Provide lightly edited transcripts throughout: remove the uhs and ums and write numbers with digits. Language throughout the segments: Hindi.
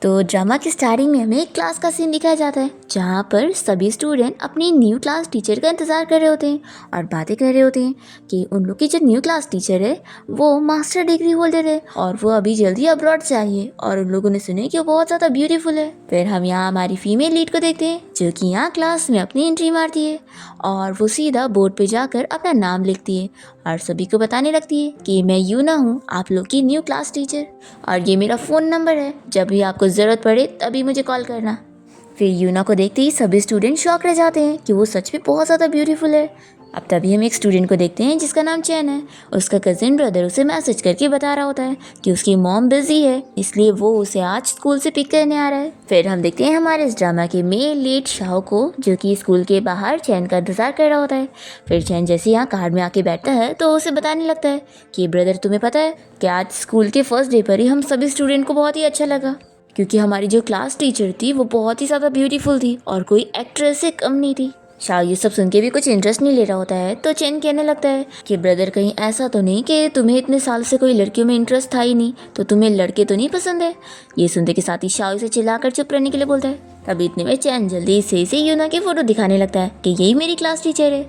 तो ड्रामा की स्टार्टिंग में हमें एक क्लास का सीन दिखाया जाता है जहाँ पर सभी स्टूडेंट अपनी न्यू क्लास टीचर का इंतज़ार कर रहे होते हैं और बातें कर रहे होते हैं कि उन लोग की जो न्यू क्लास टीचर है वो मास्टर डिग्री होल्डर है और वो अभी जल्दी अब्रॉड चाहिए और उन लोगों ने सुने कि वो बहुत ज़्यादा ब्यूटीफुल है। फिर हम यहाँ हमारी फीमेल लीड को देखते हैं जो कि यहाँ क्लास में अपनी एंट्री मारती है और वो सीधा बोर्ड पे जाकर अपना नाम लिखती है और सभी को बताने लगती है कि मैं यूना हूँ, आप लोग की न्यू क्लास टीचर, और ये मेरा फ़ोन नंबर है, जब भी आपको ज़रूरत पड़े तभी मुझे कॉल करना। फिर यूना को देखते ही सभी स्टूडेंट शॉक रह जाते हैं कि वो सच में बहुत ज़्यादा ब्यूटीफुल है। अब तभी हम एक स्टूडेंट को देखते हैं जिसका नाम चैन है। उसका कज़िन ब्रदर उसे मैसेज करके बता रहा होता है कि उसकी मॉम बिजी है, इसलिए वो उसे आज स्कूल से पिक करने आ रहा है। फिर हम देखते हैं हमारे इस ड्रामा के मेल लीड शाओ को, जो कि स्कूल के बाहर चैन का इंतजार कर रहा होता है। फिर चैन जैसे यहाँ कार में आके बैठता है तो उसे बताने लगता है कि ब्रदर, तुम्हें पता है कि आज स्कूल के फर्स्ट डे पर ही हम सभी स्टूडेंट को बहुत ही अच्छा लगा, क्योंकि हमारी जो क्लास टीचर थी वो बहुत ही ज़्यादा ब्यूटीफुल थी और कोई एक्ट्रेस से कम नहीं थी। शाओ ये सब सुन के भी कुछ इंटरेस्ट नहीं ले रहा होता है तो चैन कहने लगता है कि ब्रदर, कहीं ऐसा तो नहीं कि तुम्हें इतने साल से कोई लड़कियों में इंटरेस्ट था ही नहीं, तो तुम्हें लड़के तो नहीं पसंद है। ये सुनते के साथ ही शाओ इसे चिल्लाकर चुप रहने के लिए बोलता है। तभी इतने में चैन जल्दी से इसे यूना की फ़ोटो दिखाने लगता है कि यही मेरी क्लास टीचर है।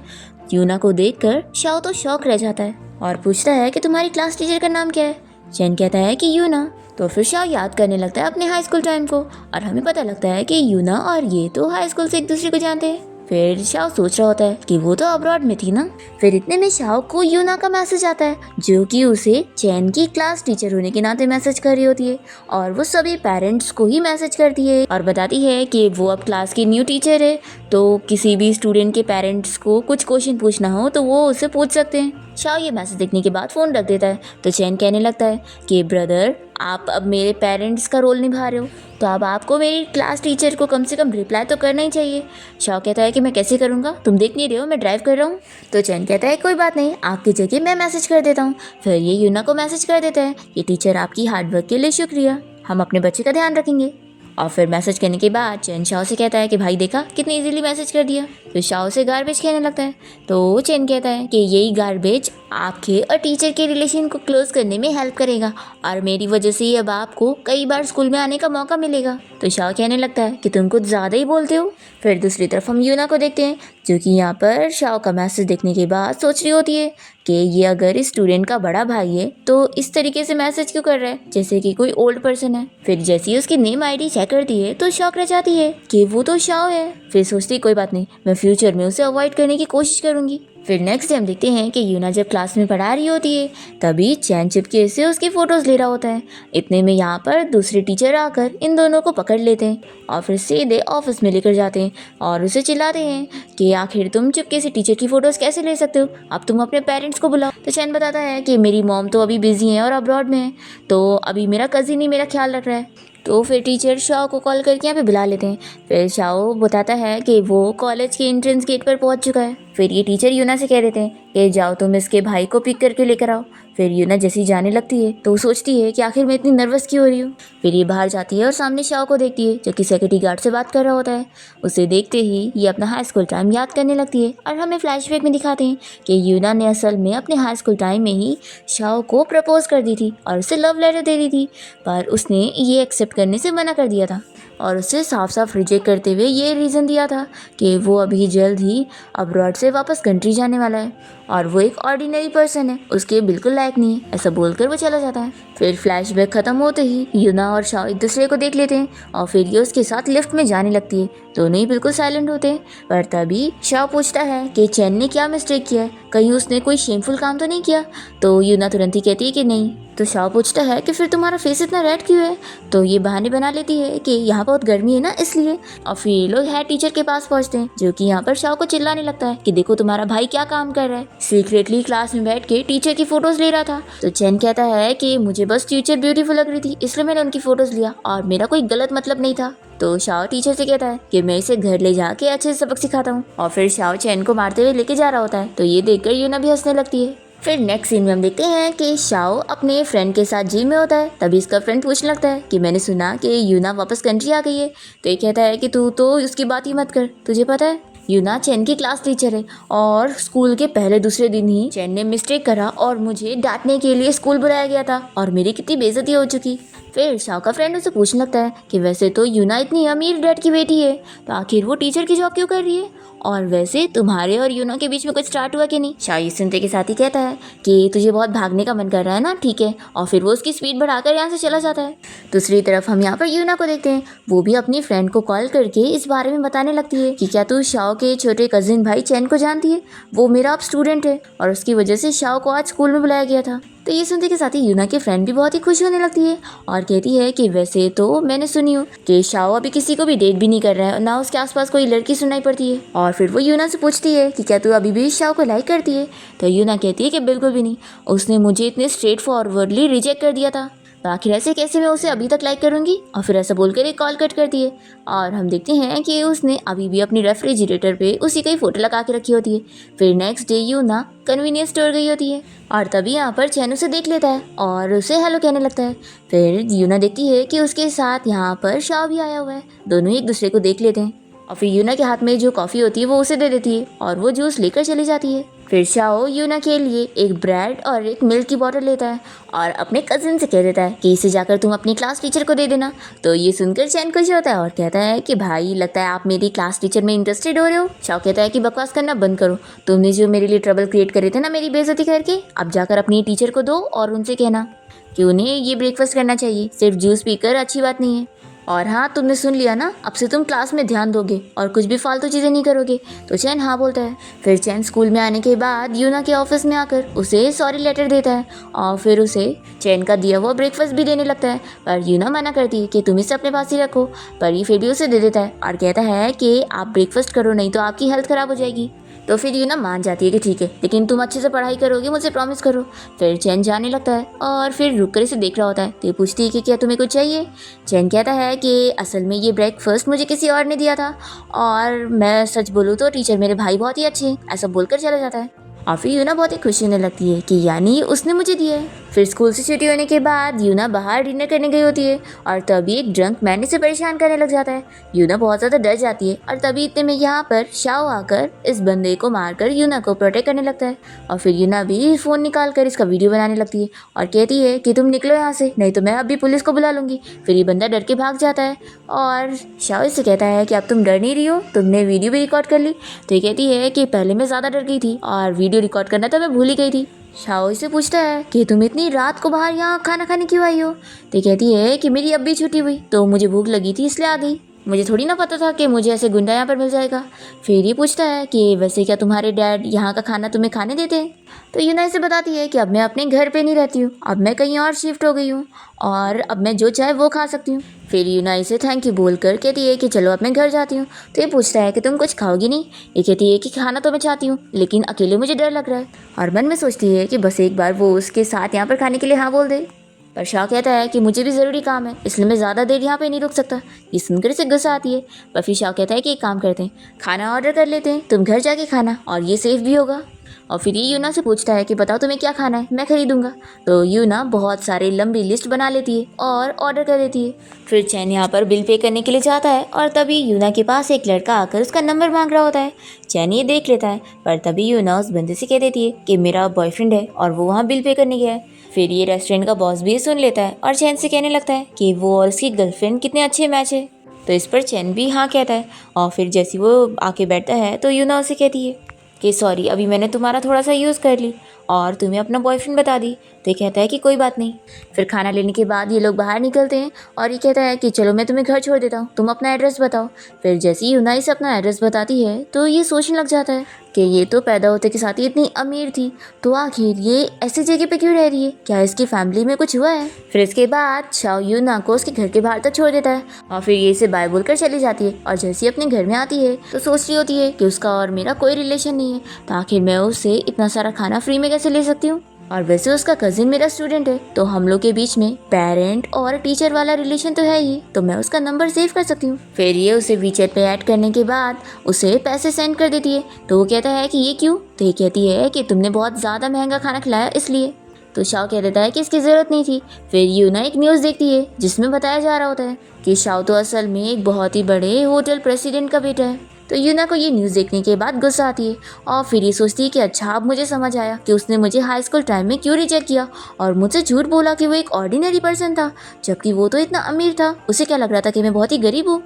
यूना को देखकर शाओ तो शॉक रह जाता है और पूछता है कि तुम्हारी क्लास टीचर का नाम क्या है। चैन कहता है कि यूना। तो फिर शाओ याद करने लगता है अपने हाई स्कूल टाइम को और हमें पता लगता है कि यूना और ये तो हाई स्कूल से एक दूसरे को जानते हैं। फिर शाओ सोच रहा होता है कि वो तो अब्रॉड में थी ना। फिर इतने में शाओ को यूना का मैसेज आता है जो कि उसे चैन की क्लास टीचर होने के नाते मैसेज कर रही होती है और वो सभी पेरेंट्स को ही मैसेज करती है और बताती है कि वो अब क्लास की न्यू टीचर है, तो किसी भी स्टूडेंट के पेरेंट्स को कुछ क्वेश्चन पूछना हो तो वो उससे पूछ सकते हैं। शाओ ये मैसेज देखने के बाद फ़ोन रख देता है तो चैन कहने लगता है कि ब्रदर, आप अब मेरे पेरेंट्स का रोल निभा रहे हो, तो अब आपको मेरी क्लास टीचर को कम से कम रिप्लाई तो करना ही चाहिए। शाओ कहता है कि मैं कैसे करूँगा, तुम देख नहीं रहे हो मैं ड्राइव कर रहा हूँ। तो चैन कहता है कोई बात नहीं, आपकी जगह मैं मैसेज कर देता हूँ। फिर ये यूना को मैसेज कर देता है कि टीचर, आपकी हार्डवर्क के लिए शुक्रिया, हम अपने बच्चे का ध्यान रखेंगे। और फिर मैसेज करने के बाद चैन शाओ से कहता है कि भाई देखा कितनी इजीली मैसेज कर दिया। फिर शाओ से गार्बेज कहने लगता है तो चैन कहता है कि यही गार्बेज आपके और टीचर के रिलेशन को क्लोज करने में हेल्प करेगा और मेरी वजह से अब आपको कई बार स्कूल में आने का मौका मिलेगा। तो शाओ कहने लगता है कि तुम कुछ ज़्यादा ही बोलते हो। फिर दूसरी तरफ हम यूना को देखते हैं जो कि यहाँ पर शाओ का मैसेज देखने के बाद सोच रही होती है कि ये अगर इस स्टूडेंट का बड़ा भाई है तो इस तरीके से मैसेज क्यों कर रहा है जैसे कि कोई ओल्ड पर्सन है। फिर जैसे ही उसकी नेम आईडी चेक करती है तो शॉक रह जाती है कि वो तो शाओ है। फिर सोचती कोई बात नहीं, मैं फ्यूचर में उसे अवॉइड करने की कोशिश करूंगी। फिर नेक्स्ट डे हम देखते हैं कि यूना जब क्लास में पढ़ा रही होती है तभी चैन चिपके से उसकी फ़ोटोज़ ले रहा होता है। इतने में यहाँ पर दूसरे टीचर आकर इन दोनों को पकड़ लेते हैं और फिर सीधे ऑफिस में लेकर जाते हैं और उसे चिल्लाते हैं कि आखिर तुम चुपके से टीचर की फ़ोटोज़ कैसे ले सकते हो, अब तुम अपने पेरेंट्स को बुलाओ। तो चैन बताता है कि मेरी मॉम तो अभी बिजी है और अब्रॉड में है, तो अभी मेरा कज़िन ही मेरा ख्याल रख रहा है। तो फिर टीचर शाओ को कॉल करके यहाँ पे बुला लेते हैं। फिर शाओ बताता है कि वो कॉलेज के एंट्रेंस गेट पर पहुँच चुका है। फिर ये टीचर यूना से कह देते हैं कि जाओ तुम इसके भाई को पिक करके लेकर आओ। फिर यूना जैसी जाने लगती है तो वो सोचती है कि आखिर मैं इतनी नर्वस क्यों हो रही हूँ। फिर ये बाहर जाती है और सामने शाओ को देखती है जो कि सिक्योरिटी गार्ड से बात कर रहा होता है। उसे देखते ही ये अपना हाई स्कूल टाइम याद करने लगती है और हमें फ्लैशबैक में दिखाते हैं कि यूना ने असल में अपने हाई स्कूल टाइम में ही शाओ को प्रपोज कर दी थी और उसे लव लेटर दे दी थी, पर उसने ये एक्सेप्ट करने से मना कर दिया था और उसे साफ साफ रिजेक्ट करते हुए ये रीज़न दिया था कि वो अभी जल्द ही अब्रॉड से वापस कंट्री जाने वाला है और वो एक ऑर्डिनरी पर्सन है, उसके बिल्कुल लायक नहीं है। ऐसा बोलकर वो चला जाता है। फिर फ्लैशबैक ख़त्म होते ही यूना और शाओ एक दूसरे को देख लेते हैं और फिर ये उसके साथ लिफ्ट में जाने लगती है। दोनों ही बिल्कुल साइलेंट होते हैं, पर तभी शाओ पूछता है कि चैन ने क्या मिस्टेक किया है, कहीं उसने कोई शेमफुल काम तो नहीं किया। तो यूना तुरंत ही कहती है कि नहीं। तो शाओ पूछता है कि फिर तुम्हारा फेस इतना रेड क्यों है। तो ये बहाने बना लेती है कि यहाँ बहुत गर्मी है ना इसलिए। और फिर ये लोग हेड टीचर के पास पहुँचते हैं जो कि यहाँ पर शाओ को चिल्लाने लगता है कि देखो तुम्हारा भाई क्या काम कर रहा है, सीक्रेटली क्लास में बैठ के टीचर की फोटोज ले रहा था। तो चैन कहता है कि मुझे बस टीचर ब्यूटीफुल लग रही थी इसलिए मैंने उनकी फोटोज लिया और मेरा कोई गलत मतलब नहीं था। तो शाओ टीचर से कहता है कि मैं इसे घर ले जाके अच्छे से सबक सिखाता हूँ और फिर शाओ चैन को मारते हुए लेके जा रहा होता है। तो ये देखकर यूना भी हंसने लगती है। फिर नेक्स्ट सीन में हम देखते हैं कि शाओ अपने फ्रेंड के साथ जिम में होता है। तभी इसका फ्रेंड पूछने लगता है कि मैंने सुना कि यूना वापस कंट्री आ गई है। तो ये कहता है कि तू तो उसकी बात ही मत कर, तुझे पता है यूना चैन की क्लास टीचर है और स्कूल के पहले दूसरे दिन ही चैन ने मिस्टेक करा और मुझे डांटने के लिए स्कूल बुलाया गया था और मेरी कितनी बेइज्जती हो चुकी। फिर शाओ का फ्रेंड उसे पूछने लगता है कि वैसे तो यूना इतनी अमीर डैड की बेटी है, तो आखिर वो टीचर की जॉब क्यों कर रही है, और वैसे तुम्हारे और यूना के बीच में कुछ स्टार्ट हुआ कि नहीं। शाओ ये सुनते के साथ ही कहता है कि तुझे बहुत भागने का मन कर रहा है ना, ठीक है, और फिर वो उसकी स्पीड बढ़ाकर यहाँ से चला जाता है। दूसरी तरफ हम यहाँ पर यूना को देखते हैं, वो भी अपनी फ्रेंड को कॉल करके इस बारे में बताने लगती है कि क्या तू शाओ के छोटे कजिन भाई चैन को जानती है, वो मेरा अब स्टूडेंट है और उसकी वजह से शाओ को आज स्कूल में बुलाया गया था। तो ये सुनते के साथ ही यूना की फ्रेंड भी बहुत ही खुश होने लगती है और कहती है कि वैसे तो मैंने सुनी हूँ कि शाओ अभी किसी को भी डेट भी नहीं कर रहा है, ना उसके आसपास कोई लड़की सुनाई पड़ती है। और फिर वो यूना से पूछती है कि क्या तू अभी भी शाओ को लाइक करती है। तो यूना कहती है कि बिल्कुल भी नहीं, उसने मुझे इतने स्ट्रेट फॉरवर्डली रिजेक्ट कर दिया था, तो आखिर ऐसे कैसे मैं उसे अभी तक लाइक करूंगी। और फिर ऐसा बोलकर एक कॉल कट करती है और हम देखते हैं कि उसने अभी भी अपनी रेफ्रिजरेटर पे उसी का ही फोटो लगा के रखी होती है। फिर नेक्स्ट डे यूना कन्वीनियंस स्टोर गई होती है और तभी यहाँ पर चैन उसे देख लेता है और उसे हेलो कहने लगता है। फिर यूना देखती है कि उसके साथ यहाँ पर शाओ भी आया हुआ है, दोनों एक दूसरे को देख लेते हैं और फिर यूना के हाथ में जो कॉफ़ी होती है वो उसे दे देती है और वो जूस लेकर चली जाती है। फिर शाओ यूना के लिए एक ब्रेड और एक मिल्क की बोतल लेता है और अपने कजिन से कह देता है कि इसे जाकर तुम अपनी क्लास टीचर को दे देना। तो ये सुनकर चैन खुश होता है और कहता है कि भाई लगता है आप मेरी क्लास टीचर में इंटरेस्टेड हो रहे हो। शाओ कहता है कि बकवास करना बंद करो, तुमने जो मेरे लिए ट्रबल क्रिएट करे थे ना मेरी बेइज्जती करके, अब जाकर अपनी टीचर को दो और उनसे कहना कि उन्हें ये ब्रेकफास्ट करना चाहिए, सिर्फ जूस पीकर अच्छी बात नहीं है। और हाँ, तुमने सुन लिया ना, अब से तुम क्लास में ध्यान दोगे और कुछ भी फालतू चीज़ें नहीं करोगे। तो चैन हाँ बोलता है। फिर चैन स्कूल में आने के बाद यूना के ऑफिस में आकर उसे सॉरी लेटर देता है और फिर उसे चैन का दिया हुआ ब्रेकफास्ट भी देने लगता है, पर यूना मना करती है कि तुम इसे अपने पास ही रखो, पर ये फिर भी उसे दे देता है और कहता है कि आप ब्रेकफास्ट करो, नहीं तो आपकी हेल्थ ख़राब हो जाएगी। तो फिर यूना मान जाती है कि ठीक है, लेकिन तुम अच्छे से पढ़ाई करोगे, मुझे प्रॉमिस करो। फिर चैन जाने लगता है और फिर रुक कर इसे देख रहा होता है। तो ये पूछती है कि क्या तुम्हें कुछ चाहिए। चैन कहता है कि असल में ये ब्रेकफास्ट मुझे किसी और ने दिया था और मैं सच बोलूँ तो टीचर मेरे भाई बहुत ही अच्छे हैं, ऐसा बोलकर चला जाता है। और फिर यूना बहुत ही खुश होने लगती है कि यानी उसने मुझे दिया है। फिर स्कूल से छुट्टी होने के बाद यूना बाहर डिनर करने गई होती है और तभी एक ड्रंक मैन इसे परेशान करने लग जाता है। यूना बहुत ज़्यादा डर जाती है और तभी इतने में यहाँ पर शाओ आकर इस बंदे को मारकर यूना को प्रोटेक्ट करने लगता है। और फिर यूना भी फ़ोन निकाल कर इसका वीडियो बनाने लगती है और कहती है कि तुम निकलो यहाँ से, नहीं तो मैं अभी पुलिस को बुला लूँगी। फिर ये बंदा डर के भाग जाता है और शाओ इससे कहता है कि अब तुम डर नहीं रही हो, तुमने वीडियो भी रिकॉर्ड कर ली। तो ये कहती है कि पहले मैं ज़्यादा डर गई थी और वीडियो रिकॉर्ड करना तो मैं भूल ही गई थी। शाओ इसे पूछता है कि तुम इतनी रात को बाहर यहाँ खाना खाने क्यों आई हो। तो कहती है कि मेरी अब भी छुट्टी हुई तो मुझे भूख लगी थी इसलिए आ गई, मुझे थोड़ी ना पता था कि मुझे ऐसे गुंडा यहाँ पर मिल जाएगा। फिर ये पूछता है कि वैसे क्या तुम्हारे डैड यहाँ का खाना तुम्हें खाने देते हैं। तो यूना इसे बताती है कि अब मैं अपने घर पे नहीं रहती हूँ, अब मैं कहीं और शिफ्ट हो गई हूँ और अब मैं जो चाहे वो खा सकती हूँ। फिर यूना इसे थैंक यू बोलकर कहती है कि चलो अब मैं घर जाती हूँ। तो ये पूछता है कि तुम कुछ खाओगी नहीं। ये कहती है कि खाना तो मैं चाहती हूँ, लेकिन अकेले मुझे डर लग रहा है, और मन में सोचती है कि बस एक बार वो उसके साथ यहाँ पर खाने के लिए हाँ बोल दे। पर शाह कहता है कि मुझे भी ज़रूरी काम है, इसलिए मैं ज़्यादा देर यहाँ पे नहीं रुक सकता। ये सुनकर इसे गुस्सा आती है, पर फिर शाह कहता है कि एक काम करते हैं, खाना ऑर्डर कर लेते हैं, तुम घर जाके खाना और ये सेफ भी होगा। और फिर ये यूना से पूछता है कि बताओ तुम्हें क्या खाना है, मैं खरीदूंगा। तो यूना बहुत सारे लंबी लिस्ट बना लेती है और ऑर्डर कर देती है। फिर चैन यहाँ पर बिल पे करने के लिए जाता है और तभी यूना के पास एक लड़का आकर उसका नंबर मांग रहा होता है। चैन ये देख लेता है, पर तभी यूना उस बंदे से कह देती है कि मेरा बॉयफ्रेंड है और वो वहाँ बिल पे करने गया है। फिर ये रेस्टोरेंट का बॉस भी सुन लेता है और चैन से कहने लगता है कि वो और उसकी गर्लफ्रेंड कितने अच्छे मैच है। तो इस पर चैन भी हाँ कहता है और फिर जैसे वो आके बैठता है तो यूना उसे कहती है कि सॉरी, अभी मैंने तुम्हारा थोड़ा सा यूज़ कर ली और तुम्हें अपना बॉयफ्रेंड बता दी। तो ये कहता है कि कोई बात नहीं। फिर खाना लेने के बाद ये लोग बाहर निकलते हैं और ये कहता है कि चलो मैं तुम्हें घर छोड़ देता हूँ, तुम अपना एड्रेस बताओ। फिर जैसे ही यूना इसे अपना एड्रेस बताती है तो ये सोचने लग जाता है कि ये तो पैदा होते के साथ ही इतनी अमीर थी, तो आखिर ये ऐसी जगह पे क्यों रह रही है, क्या इसकी फैमिली में कुछ हुआ है। फिर इसके बाद शाओ यूना को उसके घर के बाहर तक छोड़ देता है और फिर ये इसे बाय बोलकर चली जाती है। और जैसे ही अपने घर में आती है तो सोच रही होती है कि उसका और मेरा कोई रिलेशन नहीं है, तो आखिर मैं उससे इतना सारा खाना फ्री में कैसे ले सकती हूँ। और वैसे उसका कजिन मेरा स्टूडेंट है, तो हम लोग के बीच में पेरेंट और टीचर वाला रिलेशन तो है ही, तो मैं उसका नंबर सेव कर सकती हूँ। फिर ये उसे वीचैट पे ऐड करने के बाद उसे पैसे सेंड कर देती है। तो वो कहता है कि ये क्यों। तो ये कहती है कि तुमने बहुत ज़्यादा महंगा खाना खिलाया इसलिए। तो शाओ कह देता है कि इसकी ज़रूरत नहीं थी। फिर यूना एक न्यूज़ देखती है जिसमें बताया जा रहा होता है कि शाओ तो असल में एक बहुत ही बड़े होटल प्रेसिडेंट का बेटा है। तो यूना को ये न्यूज़ देखने के बाद गुस्सा आती है और फिर ये सोचती है कि अच्छा अब मुझे समझ आया कि उसने मुझे हाई स्कूल टाइम में क्यों रिजेक्ट किया और मुझसे झूठ बोला कि वो एक ऑर्डिनरी पर्सन था, जबकि वो तो इतना अमीर था। उसे क्या लग रहा था कि मैं बहुत ही गरीब हूँ।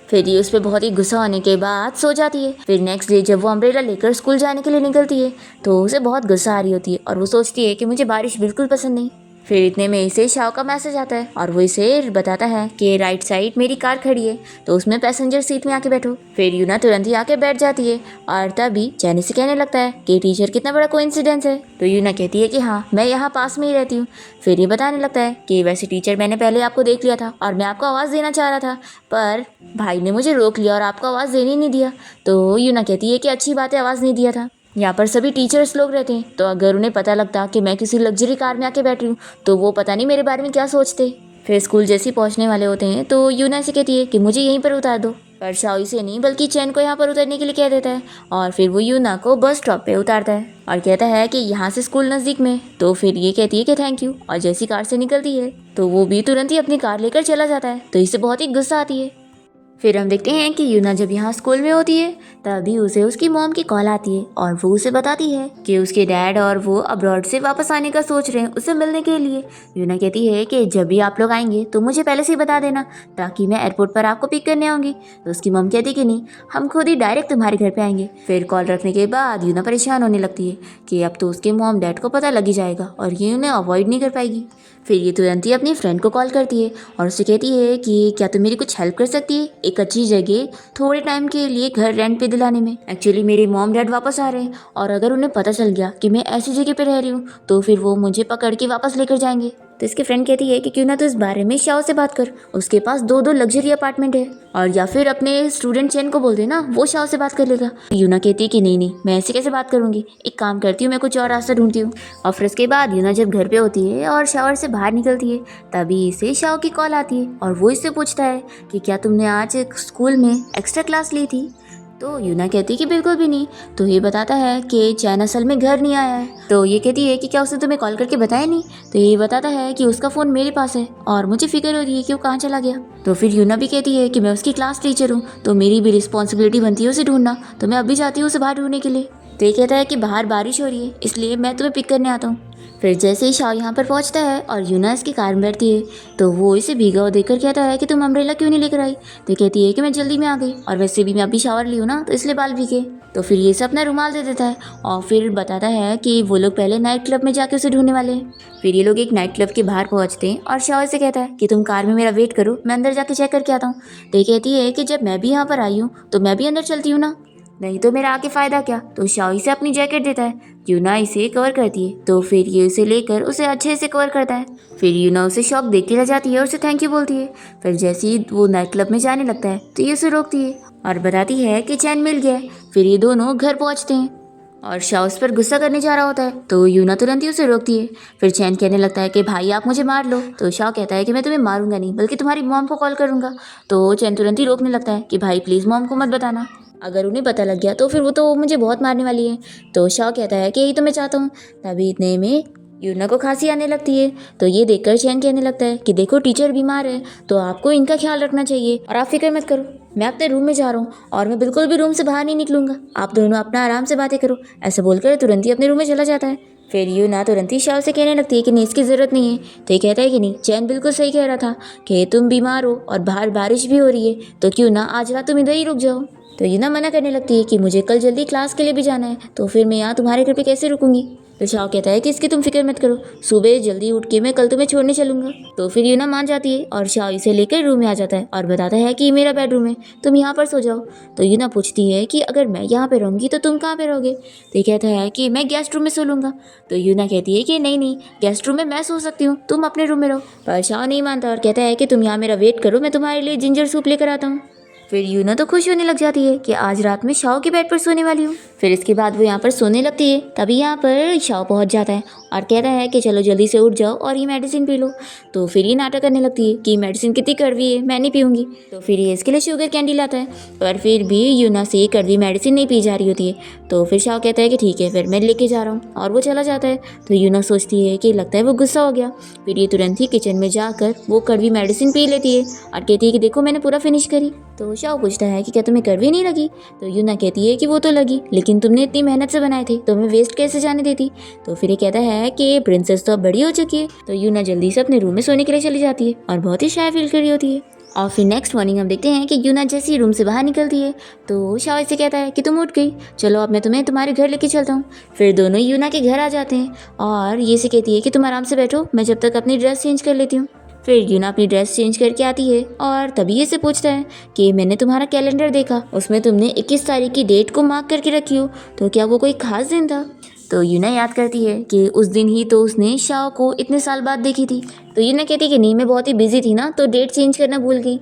फिर ये उस पर बहुत ही गुस्सा होने के बाद सो जाती है। फिर नेक्स्ट डे जब वो अम्ब्रेला लेकर स्कूल जाने के लिए निकलती है तो उसे बहुत गुस्सा आ रही होती है और वो सोचती है कि मुझे बारिश बिल्कुल पसंद नहीं। फिर इतने में इसे शाओ का मैसेज आता है और वो इसे बताता है कि राइट साइड मेरी कार खड़ी है तो उसमें पैसेंजर सीट में आके बैठो। फिर यूना तुरंत ही आके बैठ जाती है और तभी चैनी से कहने लगता है कि टीचर कितना बड़ा कोइंसिडेंस है। तो यूना कहती है कि हाँ मैं यहाँ पास में ही रहती हूँ। फिर ये बताने लगता है कि वैसे टीचर मैंने पहले आपको देख लिया था और मैं आपको आवाज़ देना चाह रहा था पर भाई ने मुझे रोक लिया और आपको आवाज़ देने ही नहीं दिया। तो यूना कहती है कि अच्छी बात है आवाज़ नहीं दिया था, यहाँ पर सभी टीचर्स लोग रहते हैं तो अगर उन्हें पता लगता कि मैं किसी लग्जरी कार में आके बैठ रही हूँ तो वो पता नहीं मेरे बारे में क्या सोचते। फिर स्कूल जैसे ही पहुँचने वाले होते हैं तो यूना से कहती है कि मुझे यहीं पर उतार दो, पर शाओई से नहीं बल्कि चैन को यहाँ पर उतरने के लिए कह देता है और फिर वो यूना को बस स्टॉप पे उतारता है और कहता है कि यहाँ से स्कूल नज़दीक में। तो फिर ये कहती है कि थैंक यू और जैसी कार से निकलती है तो वो भी तुरंत ही अपनी कार लेकर चला जाता है। तो इसे बहुत ही गुस्सा आती है। फिर हम देखते हैं कि यूना जब यहाँ स्कूल में होती है तभी उसे उसकी मॉम की कॉल आती है और वो उसे बताती है कि उसके डैड और वो अब्रॉड से वापस आने का सोच रहे हैं उससे मिलने के लिए। यूना कहती है कि जब भी आप लोग आएंगे तो मुझे पहले से ही बता देना ताकि मैं एयरपोर्ट पर आपको पिक करने आऊँगी। तो उसकी मॉम कहती कि नहीं हम खुद ही डायरेक्ट तुम्हारे घर पर आएंगे। फिर कॉल रखने के बाद यूना परेशान होने लगती है कि अब तो उसके मॉम डैड को पता लग ही जाएगा और ये उन्हें अवॉइड नहीं कर पाएगी। फिर ये तुरंत ही अपनी फ्रेंड को कॉल करती है और उसे कहती है कि क्या तुम मेरी कुछ हेल्प कर सकती है एक अच्छी जगह थोड़े टाइम के लिए घर रेंट पे दिलाने में। एक्चुअली मेरे मॉम डैड वापस आ रहे हैं और अगर उन्हें पता चल गया कि मैं ऐसी जगह पे रह रही हूँ तो फिर वो मुझे पकड़ के वापस लेकर जाएंगे। तो इसकी फ्रेंड कहती है कि क्यों ना तो इस बारे में शाओ से बात कर, उसके पास 2-2 लग्जरी अपार्टमेंट है और या फिर अपने स्टूडेंट चैन को बोल देना वो शाओ से बात कर लेगा। यूना कहती है कि नहीं मैं ऐसे कैसे बात करूंगी, एक काम करती हूँ मैं कुछ और रास्ता ढूंढती हूँ। और फिर उसके बाद यूना जब घर पे होती है और शावर से बाहर निकलती है तभी इसे शाओ की कॉल आती है और वो इससे पूछता है कि क्या तुमने आज स्कूल में एक्स्ट्रा क्लास ली थी। तो यूना कहती है कि बिल्कुल भी नहीं। तो ये बताता है कि चैन असल में घर नहीं आया है। तो ये कहती है कि क्या उसने तुम्हें कॉल करके बताया नहीं। तो ये बताता है कि उसका फ़ोन मेरे पास है और मुझे फिक्र हो रही है कि वो कहाँ चला गया। तो फिर यूना भी कहती है कि मैं उसकी क्लास टीचर हूँ तो मेरी भी रिस्पॉन्सिबिलिटी बनती है उसे ढूंढना, तो मैं अभी जाती हूँ उसे बाहर ढूंढने के लिए। तो ये कहता है कि बाहर बारिश हो रही है इसलिए मैं तुम्हें पिक करने आता हूँ। फिर जैसे ही शाओ यहाँ पर पहुँचता है और यूना इसकी कार में बैठती है तो वो इसे भीगा हुआ देखकर कहता है कि तुम अम्ब्रेला क्यों नहीं लेकर आई। तो कहती है कि मैं जल्दी में आ गई और वैसे भी मैं अभी शावर ली हूँ ना तो इसलिए बाल भीगे। तो फिर ये सब अपना रुमाल दे देता है और फिर बताता है कि वो लोग पहले नाइट क्लब में जाके उसे ढूंढने वाले हैं। फिर ये लोग एक नाइट क्लब के बाहर पहुँचते हैं और शाओ से कहता है कि तुम कार में मेरा वेट करो, मैं अंदर जाके चेक करके आता हूँ। तो ये कहती है कि जब मैं भी यहाँ पर आई हूँ तो मैं भी अंदर चलती हूँ ना, नहीं तो मेरा आके फ़ायदा क्या। तो शाओ इसे अपनी जैकेट देता है। यूना इसे कवर करती है तो फिर ये उसे लेकर उसे अच्छे से कवर करता है। फिर यूना उसे शॉक देखती रह जाती है और उसे थैंक यू बोलती है। फिर जैसे ही वो नाइट क्लब में जाने लगता है तो ये उसे रोकती है और बताती है कि चैन मिल गया है। फिर ये दोनों घर पहुँचते हैं और शाओ उस पर गुस्सा करने जा रहा होता है तो यूना तुरंत ही उसे रोकती है। फिर चैन कहने लगता है कि भाई आप मुझे मार लो। तो शाओ कहता है कि मैं तुम्हें मारूंगा नहीं बल्कि तुम्हारी मॉम को कॉल करूंगा। तो चैन तुरंत ही रोकने लगता है कि भाई प्लीज़ मॉम को मत बताना, अगर उन्हें पता लग गया तो फिर वो तो मुझे बहुत मारने वाली है। तो शाओ कहता है कि यही तो मैं चाहता हूँ। तभी इतने में यूना को खांसी आने लगती है तो ये देखकर चैन कहने लगता है कि देखो टीचर बीमार है तो आपको इनका ख्याल रखना चाहिए और आप फिक्र मत करो, मैं अपने रूम में जा रहा हूँ और मैं बिल्कुल भी रूम से बाहर नहीं निकलूंगा, आप दोनों अपना आराम से बातें करो। ऐसा बोलकर तुरंत ही अपने रूम में चला जाता है। फिर यूना तुरंत ही शाओ से कहने लगती है कि नहीं इसकी ज़रूरत नहीं है। तो ये कहता है कि नहीं चैन बिल्कुल सही कह रहा था कि तुम बीमार हो और बाहर बारिश भी हो रही है तो क्यों ना आज रात तुम इधर ही रुक जाओ। तो यूना मना करने लगती है कि मुझे कल जल्दी क्लास के लिए भी जाना है तो फिर मैं यहाँ तुम्हारे घर पे कैसे रुकूंगी। तो शाओ कहता है कि इसकी तुम फिक्र मत करो, सुबह जल्दी उठ के मैं कल तुम्हें छोड़ने चलूंगा। तो फिर यूना मान जाती है और शाओ इसे लेकर रूम में आ जाता है और बताता है कि ये मेरा बेडरूम है, तुम यहाँ पर सो जाओ। तो यूना पूछती है कि अगर मैं यहाँ पे रहूँगी तो तुम कहाँ पे रहोगे। तो ये कहता है कि मैं गेस्ट रूम में सो लूँगा। तो यूना कहती है कि नहीं गेस्ट रूम में मैं सो सकती हूँ, तुम अपने रूम में रहो। पर शाओ नहीं मानता और कहता है कि तुम यहाँ मेरा वेट करो, मैं तुम्हारे लिए जिंजर सूप लेकर आता हूँ। फिर यूना तो खुश होने लग जाती है कि आज रात में शाओ के बेड पर सोने वाली हूँ। फिर इसके बाद वो यहाँ पर सोने लगती है तभी यहाँ पर शाओ पहुँच जाता है और कहता है कि चलो जल्दी से उठ जाओ और ये मेडिसिन पी लो। तो फिर ये नाटक करने लगती है कि मेडिसिन कितनी कड़वी है, मैं नहीं पीऊँगी। तो फिर ये इसके लिए शुगर कैंडी लाता है पर फिर भी यूना से ये कड़वी मेडिसिन नहीं पी जा रही होती है। तो फिर शाओ कहता है कि ठीक है फिर मैं लेके जा रहा हूँ और वो चला जाता है। तो यूना सोचती है कि लगता है वो गुस्सा हो गया। फिर ये तुरंत ही किचन में जाकर वो कड़वी मेडिसिन पी लेती है और कहती है कि देखो मैंने पूरा फिनिश करी। तो तो शाओ पूछता है कि क्या तुम्हें कड़वी नहीं लगी? तो यूना कहती है कि वो तो लगी, लेकिन तुमने इतनी मेहनत से बनाए थे तो मैं वेस्ट कैसे जाने देती। तो फिर ये कहता है कि प्रिंसेस तो अब बड़ी हो चुकी है। तो यूना जल्दी से अपने रूम में सोने के लिए चली जाती है और बहुत ही शाय फील कर रही होती है। और फिर नेक्स्ट मॉर्निंग हम देखते हैं कि यूना जैसे ही रूम से बाहर निकलती है तो शाओ से कहता है कि तुम उठ गई, चलो अब मैं तुम्हें तुम्हारे घर लेके चलता हूँ। फिर दोनों ही यूना के घर आ जाते हैं और ये से कहती है कि तुम आराम से बैठो, मैं जब तक अपनी ड्रेस चेंज कर लेती हूँ। फिर यूना अपनी ड्रेस चेंज करके आती है और तभी ये से पूछता है कि मैंने तुम्हारा कैलेंडर देखा, उसमें तुमने 21 तारीख की डेट को मार्क करके रखी हो, तो क्या वो कोई खास दिन था? तो यूना याद करती है कि उस दिन ही तो उसने शाओ को इतने साल बाद देखी थी। तो यूना कहती है कि नहीं, मैं बहुत ही बिजी थी ना, तो डेट चेंज करना भूल गई।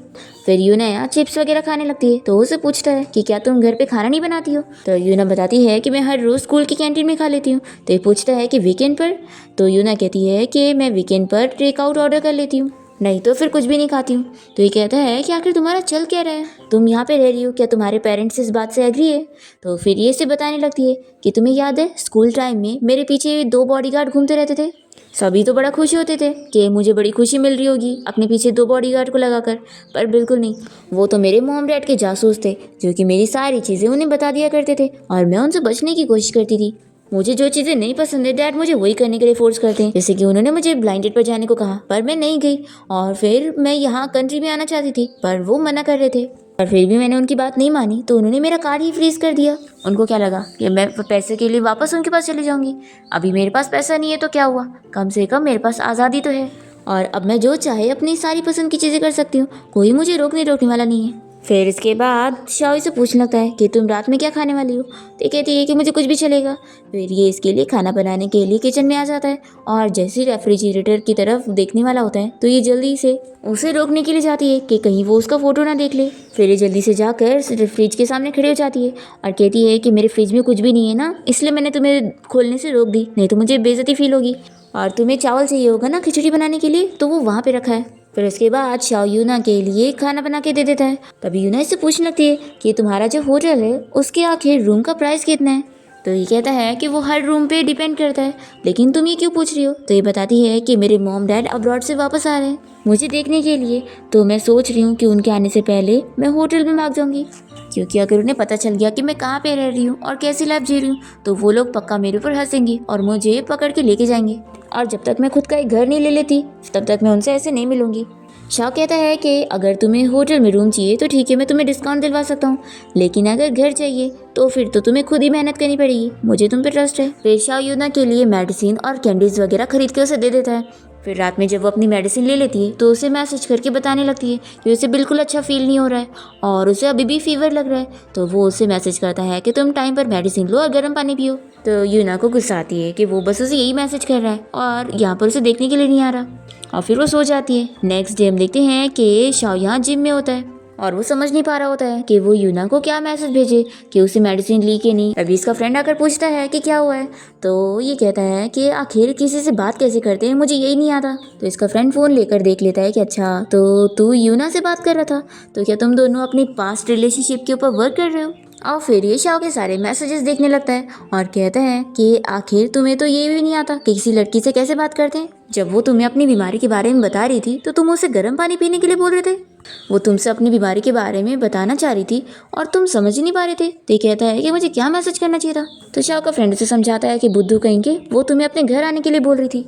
फिर यूना यहाँ चिप्स वगैरह खाने लगती है तो उसे पूछता है कि क्या तुम घर पे खाना नहीं बनाती हो? तो यूना बताती है कि मैं हर रोज़ स्कूल की कैंटीन में खा लेती हूँ। तो ये पूछता है कि वीकेंड पर? तो यूना कहती है कि मैं वीकेंड पर टेक आउट ऑर्डर कर लेती हूँ, नहीं तो फिर कुछ भी नहीं खाती हूँ। तो ये कहता है कि आखिर तुम्हारा चल क्या रहा है, तुम यहाँ पे रह रही हो, क्या तुम्हारे पेरेंट्स इस बात से एग्री है? तो फिर ये से बताने लगती है कि तुम्हें याद है स्कूल टाइम में मेरे पीछे 2 बॉडीगार्ड घूमते रहते थे, सभी तो बड़ा खुश होते थे कि मुझे बड़ी खुशी मिल रही होगी अपने पीछे 2 बॉडीगार्ड को लगाकर, पर बिल्कुल नहीं, वो तो मेरे मॉम डैड के जासूस थे जो कि मेरी सारी चीज़ें उन्हें बता दिया करते थे और मैं उनसे बचने की कोशिश करती थी। मुझे जो चीज़ें नहीं पसंद है डैड मुझे वही करने के लिए फोर्स करते हैं, जैसे कि उन्होंने मुझे ब्लाइंड डेट पर जाने को कहा पर मैं नहीं गई, और फिर मैं यहाँ कंट्री में आना चाहती थी पर वो मना कर रहे थे, और फिर भी मैंने उनकी बात नहीं मानी तो उन्होंने मेरा कार्ड ही फ्रीज कर दिया। उनको क्या लगा कि मैं पैसे के लिए वापस उनके पास चली जाऊंगी? अभी मेरे पास पैसा नहीं है तो क्या हुआ, कम से कम मेरे पास आज़ादी तो है और अब मैं जो चाहे अपनी सारी पसंद की चीज़ें कर सकती हूँ, कोई मुझे रोकने वाला नहीं है। फिर इसके बाद शाओ से पूछने लगता है कि तुम रात में क्या खाने वाली हो? तो कहती है कि मुझे कुछ भी चलेगा। फिर ये इसके लिए खाना बनाने के लिए किचन में आ जाता है और जैसे ही रेफ्रिजरेटर की तरफ देखने वाला होता है तो ये जल्दी से उसे रोकने के लिए जाती है कि कहीं वो उसका फोटो ना देख ले। फिर ये जल्दी से जाकर फ्रिज के सामने खड़ी हो जाती है और कहती है कि मेरे फ्रिज में कुछ भी नहीं है ना, इसलिए मैंने तुम्हें खोलने से रोक दी, नहीं तो मुझे बेइज्जती फील होगी, और तुम्हें चावल चाहिए होगा ना खिचड़ी बनाने के लिए, तो वो वहाँ पे रखा है। फिर उसके बाद शाओ यूना के लिए खाना बना के दे देता है। तभी यूना इससे पूछने लगती है कि तुम्हारा जो होटल है उसके आखिर रूम का प्राइस कितना है? तो ये कहता है कि वो हर रूम पे डिपेंड करता है, लेकिन तुम ये क्यों पूछ रही हो? तो ये बताती है कि मेरे मॉम डैड अब्रॉड से वापस आ रहे हैं मुझे देखने के लिए, तो मैं सोच रही हूँ कि उनके आने से पहले मैं होटल में भाग जाऊँगी, क्योंकि अगर उन्हें पता चल गया कि मैं कहाँ पे रह रही हूँ और कैसी लाइफ जी रही हूँ तो वो लोग पक्का मेरे ऊपर हंसेंगे और मुझे पकड़ के लेके जाएंगे, और जब तक मैं खुद का एक घर नहीं ले लेती तब तक मैं उनसे ऐसे नहीं मिलूंगी। शाह कहता है कि अगर तुम्हें होटल में रूम चाहिए तो ठीक है, मैं तुम्हें डिस्काउंट दिलवा सकता हूँ, लेकिन अगर घर चाहिए तो फिर तो तुम्हें खुद ही मेहनत करनी पड़ेगी, मुझे तुम पे ट्रस्ट है। फिर शाह यूना के लिए मेडिसिन और कैंडीज वगैरह खरीद के उसे दे देता है। फिर रात में जब वो अपनी मेडिसिन ले लेती है तो उसे मैसेज करके बताने लगती है कि उसे बिल्कुल अच्छा फील नहीं हो रहा है और उसे अभी भी फीवर लग रहा है। तो वो उसे मैसेज करता है कि तुम टाइम पर मेडिसिन लो और गर्म पानी पियो। तो यूना को गुस्सा आती है कि वो बस उसे यही मैसेज कर रहा है और यहाँ पर उसे देखने के लिए नहीं आ रहा, और फिर वो सो जाती है। नेक्स्ट डे हम देखते हैं कि शाओ यहाँ जिम में होता है और वो समझ नहीं पा रहा होता है कि वो यूना को क्या मैसेज भेजे कि उसे मेडिसिन ली कि नहीं। अभी इसका फ्रेंड आकर पूछता है कि क्या हुआ है, तो ये कहता है कि आखिर किसी से बात कैसे करते हैं मुझे यही नहीं आता। तो इसका फ्रेंड फ़ोन लेकर देख लेता है कि अच्छा तो तू यूना से बात कर रहा था, तो क्या तुम दोनों अपनी पास्ट रिलेशनशिप के ऊपर वर्क कर रहे हो? और फिर ये शाओ के सारे मैसेजेस देखने लगता है और कहता है कि आखिर तुम्हें तो ये भी नहीं आता कि किसी लड़की से कैसे बात करते हैं। जब वो तुम्हें अपनी बीमारी के बारे में बता रही थी तो तुम उसे गर्म पानी पीने के लिए बोल रहे थे, वो तुमसे अपनी बीमारी के बारे में बताना चाह रही थी और तुम समझ ही नहीं पा रहे थे। तो ये कहता है कि मुझे क्या मैसेज करना चाहिए था। तो शाओ का फ्रेंड उसे समझाता है कि बुद्धू कहीं के, वो तुम्हें अपने घर आने के लिए बोल रही थी।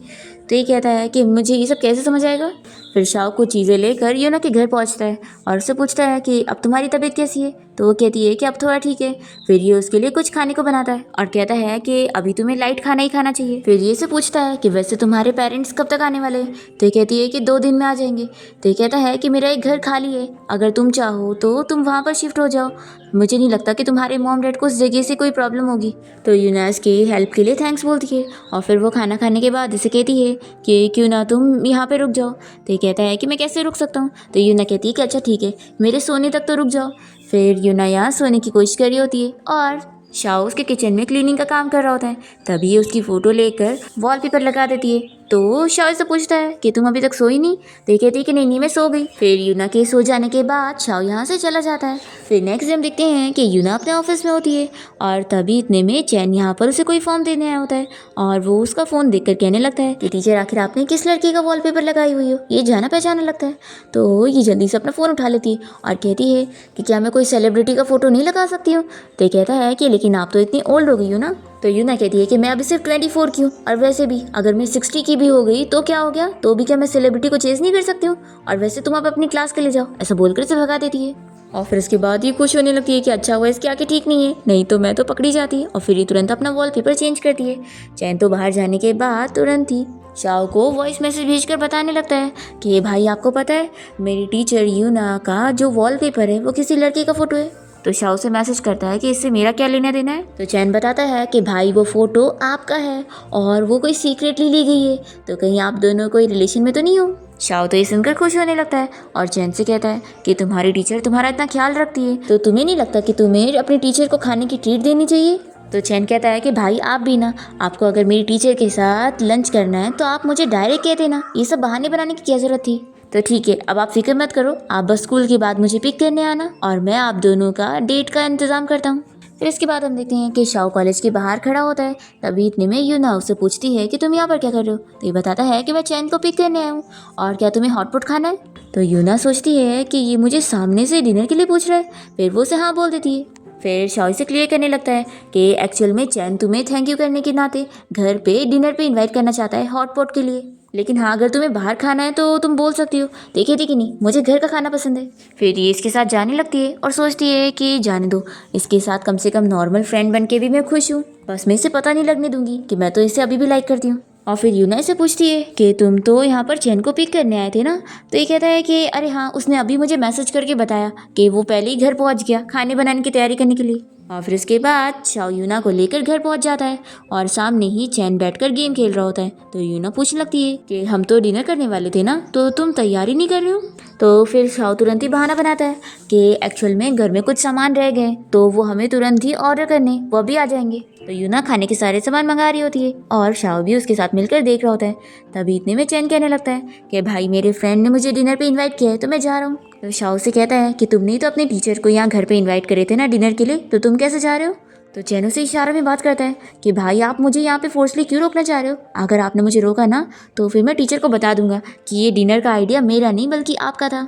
तो ये कहता है कि मुझे ये सब कैसे समझ आएगा। फिर शाओ कुछ चीज़ें लेकर यूना के घर पहुंचता है और उससे पूछता है कि अब तुम्हारी तबीयत कैसी है। तो वो कहती है कि अब थोड़ा ठीक है। फिर ये उसके लिए कुछ खाने को बनाता है और कहता है कि अभी तुम्हें लाइट खाना ही खाना चाहिए। फिर ये से पूछता है कि वैसे तुम्हारे पेरेंट्स कब तक आने वाले हैं। तो ये कहती है कि 2 दिन में आ जाएंगे। तो ये कहता है कि मेरा एक घर खाली है, अगर तुम चाहो तो तुम वहाँ पर शिफ्ट हो जाओ, मुझे नहीं लगता कि तुम्हारे मॉम डैड को उस जगह से कोई प्रॉब्लम होगी। तो यूनास की हेल्प के लिए थैंक्स बोलती है और फिर वो खाना खाने के बाद इसे कहती है कि क्यों ना तुम यहाँ पे रुक जाओ। तो ये कहता है कि मैं कैसे रुक सकता हूँ। तो यूना कहती है कि अच्छा ठीक है, मेरे सोने तक तो रुक जाओ। फिर यूना यहाँ सोने की कोशिश कर रही होती है और शाओ उसके किचन में क्लीनिंग का काम कर रहा होता है। तभी उसकी फ़ोटो लेकर वॉलपेपर लगा देती है तो शाओ से पूछता है कि तुम अभी तक सोई नहीं? तो ये कहती है कि नहीं मैं सो गई। फिर यूना के सो जाने के बाद शाओ यहाँ से चला जाता है। फिर नेक्स्ट डे हम देखते हैं कि यूना अपने ऑफिस में होती है और तभी इतने में चैन यहाँ पर उसे कोई फॉर्म देने आया होता है और वो उसका फ़ोन देखकर कहने लगता है कि टीचर आखिर आपने किस लड़की का वॉलपेपर लगाई हुई हो, ये जाना पहचाना लगता है। तो ये जल्दी से अपना फ़ोन उठा लेती है और कहती है कि क्या मैं कोई सेलिब्रिटी का फ़ोटो नहीं लगा सकती हूँ? तो कहता है कि लेकिन आप तो इतनी ओल्ड हो गई हो ना। तो यूना कहती है कि मैं अभी सिर्फ 24 की हूँ और वैसे भी अगर मैं 60 की भी हो गई तो क्या हो गया, तो भी क्या मैं सेलिब्रिटी को चेज नहीं कर सकती हूँ? और वैसे तुम अब अपनी क्लास के लिए जाओ, ऐसा बोलकर इसे भगा देती है। और फिर इसके बाद ये खुश होने लगती है कि अच्छा हुआ इसके आगे ठीक नहीं है, नहीं तो मैं तो पकड़ी जाती है। और फिर ये तुरंत अपना वॉलपेपर चेंज करती है। चैन तो बाहर जाने के बाद तुरंत ही शाओ को वॉइस मैसेज भेजकर बताने लगता है कि भाई आपको पता है मेरी टीचर यूना का जो वॉलपेपर है वो किसी लड़के का फोटो है। तो शाओ से मैसेज करता है कि इससे मेरा क्या लेना देना है। तो चैन बताता है कि भाई वो फोटो आपका है और वो कोई सीक्रेटली ली गई है, तो कहीं आप दोनों कोई रिलेशन में तो नहीं हो। शाओ तो ये सुनकर खुश होने लगता है और चैन से कहता है कि तुम्हारी टीचर तुम्हारा इतना ख्याल रखती है तो तुम्हें नहीं लगता कि तुम्हें अपनी टीचर को खाने की ट्रीट देनी चाहिए? तो चैन कहता है कि भाई आप भी ना, आपको अगर मेरी टीचर के साथ लंच करना है तो आप मुझे डायरेक्ट कह देना, ये सब बहाने बनाने की क्या जरूरत थी। तो ठीक है, अब आप फिक्र मत करो, आप बस स्कूल के बाद मुझे पिक करने आना और मैं आप दोनों का डेट का इंतजाम करता हूँ। फिर इसके बाद हम देखते हैं कि शाओ कॉलेज के बाहर खड़ा होता है। तभी इतने में यूना उससे पूछती है कि तुम यहाँ पर क्या कर रहे हो? तो ये बताता है कि मैं चैन को पिक करने आया हूँ और क्या तुम्हें हॉटपॉट खाना है? तो यूना सोचती है कि ये मुझे सामने से डिनर के लिए पूछ रहा है, फिर वो उसे हाँ बोल देती है। फिर शाओ से क्लियर करने लगता है कि एक्चुअल में चैन तुम्हें थैंक यू करने के नाते घर पे डिनर पे इनवाइट करना चाहता है हॉटपॉट के लिए, लेकिन हाँ अगर तुम्हें बाहर खाना है तो तुम बोल सकती हो। देखिए ठीक है नहीं, मुझे घर का खाना पसंद है। फिर ये इसके साथ जाने लगती है और सोचती है कि जाने दो, इसके साथ कम से कम नॉर्मल फ्रेंड बन के भी मैं खुश हूँ, बस मैं इसे पता नहीं लगने दूंगी कि मैं तो इसे अभी भी लाइक करती हूँ। और फिर यूना से पूछती है कि तुम तो यहाँ पर चैन को पिक करने आए थे ना? तो ये कहता है कि अरे हाँ, उसने अभी मुझे मैसेज करके बताया कि वो पहले ही घर पहुँच गया खाने बनाने की तैयारी करने के लिए। और फिर इसके बाद शाओ यूना को लेकर घर पहुंच जाता है और सामने ही चैन बैठकर गेम खेल रहा होता है। तो यूना पूछने लगती है कि हम तो डिनर करने वाले थे ना, तो तुम तैयारी नहीं कर रहे हो? तो फिर शाओ तुरंत ही बहाना बनाता है कि एक्चुअल में घर में कुछ सामान रह गए तो वो हमें तुरंत ही ऑर्डर करने वो भी आ जाएंगे। तो यूना खाने के सारे सामान मंगा रही होती है और शाओ भी उसके साथ मिलकर देख रहा होता है। तभी इतने में चैन कहने लगता है कि भाई मेरे फ्रेंड ने मुझे डिनर पे इनवाइट किया है तो मैं जा रहा हूँ। तो शाओ से कहता है कि तुमने तो अपने टीचर को यहाँ घर पे इनवाइट करे थे ना डिनर के लिए, तो तुम कैसे जा रहे हो? तो चैन उसे इशारा में बात करता है कि भाई आप मुझे यहाँ पे फोर्सली क्यों रोकना चाह रहे हो? अगर आपने मुझे रोका ना तो फिर मैं टीचर को बता दूंगा कि ये डिनर का आइडिया मेरा नहीं बल्कि आपका था।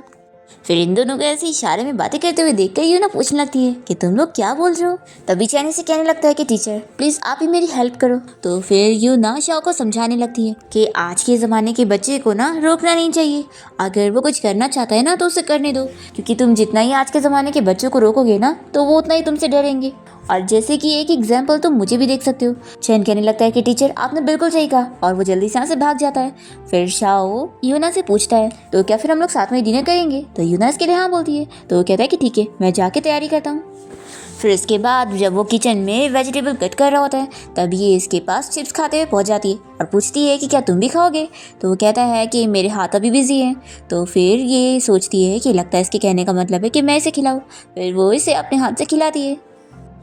फिर इन दोनों को ऐसे इशारे में बातें करते हुए देखकर यूना पूछने लगती है कि तुम लोग क्या बोल रहे हो? तभी चैन से कहने लगता है कि टीचर प्लीज आप ही मेरी हेल्प करो। तो फिर यूना शाओ को समझाने लगती है कि आज के ज़माने के बच्चे को ना रोकना नहीं चाहिए, अगर वो कुछ करना चाहता है ना तो उसे करने दो, क्योंकि तुम जितना ही आज के ज़माने के बच्चों को रोकोगे ना तो वो उतना ही तुमसे डरेंगे। और जैसे कि एक एग्जाम्पल तुम मुझे भी देख सकते हो। चैन कहने लगता है कि टीचर आपने बिल्कुल सही कहा और वो जल्दी से यहाँ से भाग जाता है। फिर शाओ यूना से पूछता है तो क्या फिर हम लोग साथ में डिनर करेंगे? तो यूना इसके लिए हाँ बोलती है। तो वो कहता है कि ठीक है, मैं जाके तैयारी करता हूँ। फिर इसके बाद जब वो किचन में वेजिटेबल कट कर रहा होता है तभी ये इसके पास चिप्स खाते हुए पहुंच जाती है और पूछती है कि क्या तुम भी खाओगे? तो वो कहता है कि मेरे हाथ अभी बिजी हैं। तो फिर ये सोचती है कि लगता है इसके कहने का मतलब है कि मैं इसे खिलाऊं। फिर वो इसे अपने हाथ से खिलाती है।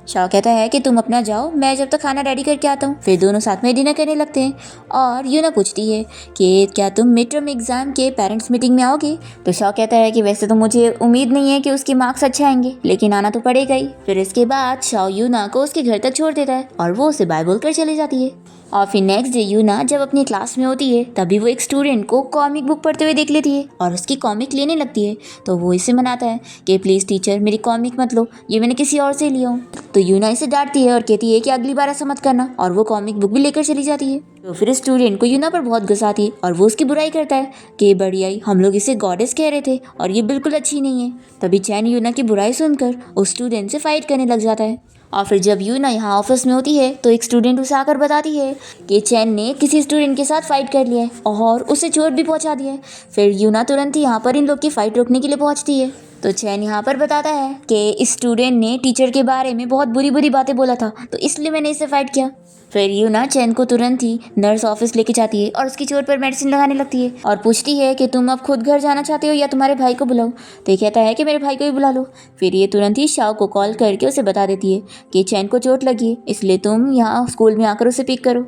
शाओ कहता है कि तुम अपना जाओ, मैं जब तक खाना रेडी करके आता हूँ। फिर दोनों साथ में डिनर करने लगते हैं और यूना पूछती है कि क्या तुम मिड टर्म एग्जाम के पेरेंट्स मीटिंग में आओगे? तो शाओ कहता है कि वैसे तो मुझे उम्मीद नहीं है कि उसके मार्क्स अच्छे आएंगे, लेकिन आना तो पड़ेगा ही। फिर इसके बाद शाओ यूना को उसके घर तक छोड़ देता है और वो उसे बाय बोलकर चली जाती है। और फिर नेक्स्ट डे यूना जब अपनी क्लास में होती है तभी वो एक स्टूडेंट को कॉमिक बुक पढ़ते हुए देख लेती है और उसकी कॉमिक लेने लगती है। तो वो इसे मनाता है कि प्लीज़ टीचर मेरी कॉमिक मत लो, ये मैंने किसी और से लिया हूँ। तो यूना इसे डांटती है और कहती है कि अगली बार ऐसा मत करना, और वो कॉमिक बुक भी लेकर चली जाती है। तो फिर स्टूडेंट को यूना पर बहुत गुस्सा आती है और वो उसकी बुराई करता है कि बढ़िया हम लोग इसे गॉडेस कह रहे थे और ये बिल्कुल अच्छी नहीं है। तभी चैन यूना की बुराई सुनकर उस स्टूडेंट से फाइट करने लग जाता है। और फिर जब यूना यहाँ ऑफिस में होती है तो एक स्टूडेंट उसे आकर बताती है कि चैन ने किसी स्टूडेंट के साथ फाइट कर लिया है और उसे चोट भी पहुँचा दी है। फिर यूना तुरंत ही यहाँ पर इन लोग की फाइट रोकने के लिए पहुँचती है। तो चैन यहाँ पर बताता है कि इस स्टूडेंट ने टीचर के बारे में बहुत बुरी बुरी बातें बोला था, तो इसलिए मैंने इसे फाइट किया। फिर यूना चैन को तुरंत ही नर्स ऑफिस लेके जाती है और उसकी चोट पर मेडिसिन लगाने लगती है और पूछती है कि तुम अब खुद घर जाना चाहते हो या तुम्हारे भाई को बुलाओ? तो ये कहता है कि मेरे भाई को ही बुला लो। फिर ये तुरंत ही शाओ को कॉल करके उसे बता देती है कि चैन को चोट लगी है, इसलिए तुम यहाँ स्कूल में आकर उसे पिक करो।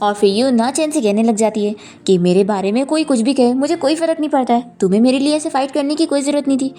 और फिर यूना चैन से कहने लग जाती है कि मेरे बारे में कोई कुछ भी कहे, मुझे कोई फ़र्क नहीं पड़ता है, तुम्हें मेरे लिए ऐसे फाइट करने की कोई ज़रूरत नहीं थी।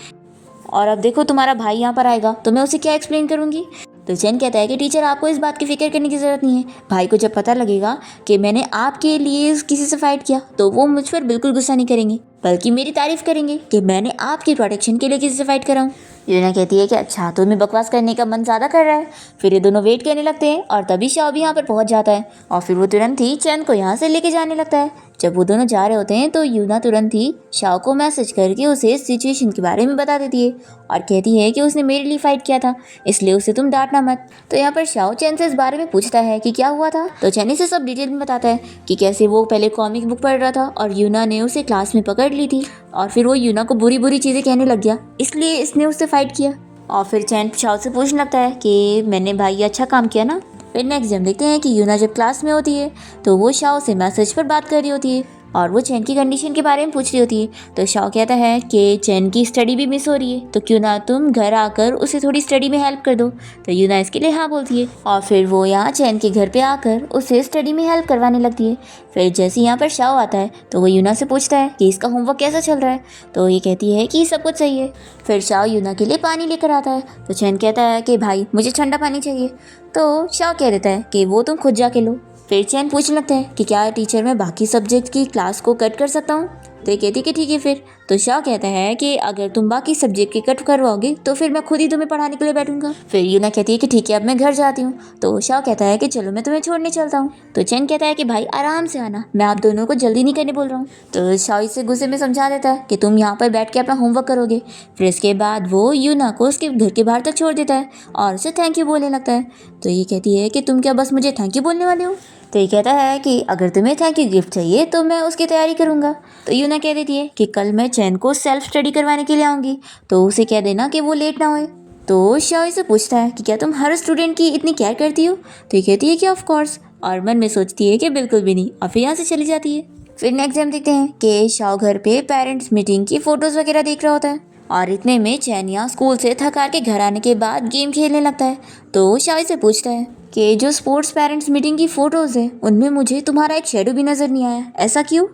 और अब देखो तुम्हारा भाई यहाँ पर आएगा तो मैं उसे क्या एक्सप्लेन करूँगी। तो चैन कहता है कि टीचर आपको इस बात की फिक्र करने की ज़रूरत नहीं है, भाई को जब पता लगेगा कि मैंने आपके लिए किसी से फाइट किया तो वो मुझ पर बिल्कुल गुस्सा नहीं करेंगे, बल्कि मेरी तारीफ़ करेंगे कि मैंने आपकी प्रोटेक्शन के लिए किसी से फाइट कराऊँ। यूना कहती है कि अच्छा तुम्हें बकवास करने का मन ज़्यादा कर रहा है। फिर ये दोनों वेट करने लगते हैं और तभी शाओ भी यहाँ पर पहुँच जाता है और फिर वो तुरंत ही चैन को यहाँ से लेके जाने लगता है। जब वो दोनों जा रहे होते हैं तो यूना तुरंत ही शाओ को मैसेज करके उसे इस सिचुएशन के बारे में बता देती है और कहती है कि उसने मेरे लिए फाइट किया था, इसलिए उसे तुम डांटना मत। तो यहाँ पर शाओ चैन से इस बारे में पूछता है कि क्या हुआ था, तो चैन इसे सब डिटेल में बताता है कि कैसे वो पहले कॉमिक बुक पढ़ रहा था और यूना ने उसे क्लास में पकड़ ली थी और फिर वो यूना को बुरी बुरी चीज़ें कहने लग गया, इसलिए इसने उससे फाइट किया। और फिर चैन शाओ से पूछने लगता है कि मैंने भाई अच्छा काम किया ना। फिर नेक्स्ट हम देखते हैं कि यूना जब क्लास में होती है तो वो शाओ से मैसेज पर बात कर रही होती है और वो चैन की कंडीशन के बारे में पूछ रही होती है। तो शाओ कहता है कि चैन की स्टडी भी मिस हो रही है, तो क्यों ना तुम घर आकर उसे थोड़ी स्टडी में हेल्प कर दो। तो यूना इसके लिए हाँ बोलती है और फिर वो यहाँ चैन के घर पे आकर उसे स्टडी में हेल्प करवाने लगती है। फिर जैसे यहाँ पर शाओ आता है तो वो यूना से पूछता है कि इसका होमवर्क कैसा चल रहा है, तो ये कहती है कि सब कुछ सही है। फिर शाओ यूना के लिए पानी लेकर आता है तो चैन कहता है कि भाई मुझे ठंडा पानी चाहिए, तो शाओ कह देता है कि वो तुम खुद जाके लो। फिर चैन पूछने लगता है कि क्या टीचर मैं बाकी सब्जेक्ट की क्लास को कट कर सकता हूँ, तो ये कहती है कि ठीक है। फिर तो शाओ कहता है कि अगर तुम बाकी सब्जेक्ट की कट करवाओगे तो फिर मैं खुद ही तुम्हें पढ़ाने के लिए बैठूंगा। फिर यूना कहती है कि ठीक है अब मैं घर जाती हूँ, तो शाओ कहता है कि चलो मैं तुम्हें छोड़ने चलता हूँ। तो चैन कहता है कि भाई आराम से आना, मैं आप दोनों को जल्दी नहीं करने बोल रहा हूँ। तो शाओ इसे गुस्से में समझा देता है कि तुम यहाँ पर बैठ के अपना होमवर्क करोगे। फिर इसके बाद वो यूना को उसके घर के बाहर तक छोड़ देता है और उसे थैंक यू बोलने लगता है। तो ये कहती है कि तुम क्या बस मुझे थैंक यू बोलने वाले हो। तो ये कहता है कि अगर तुम्हें थैंक यू गिफ्ट चाहिए तो मैं उसकी तैयारी करूँगा। तो यूना कह देती है कि कल मैं चैन को सेल्फ स्टडी करवाने के लिए आऊँगी, तो उसे कह देना कि वो लेट ना होए। तो शाओ से पूछता है कि क्या तुम हर स्टूडेंट की इतनी केयर करती हो, तो ये कहती है कि ऑफ कोर्स, और मन में सोचती है कि बिल्कुल भी नहीं, और फिर यहाँ से चली जाती है। फिर नेक्स्ट टाइम देखते हैं कि शाओ घर पे पेरेंट्स मीटिंग की फ़ोटोज़ वगैरह देख रहा होता है और इतने में चैन यहाँ स्कूल से थक हार के घर आने के बाद गेम खेलने लगता है। तो शाओ से पूछता है कि जो स्पोर्ट्स पेरेंट्स मीटिंग की फ़ोटोज़ है उनमें मुझे तुम्हारा एक शेडो भी नज़र नहीं आया, ऐसा क्यों।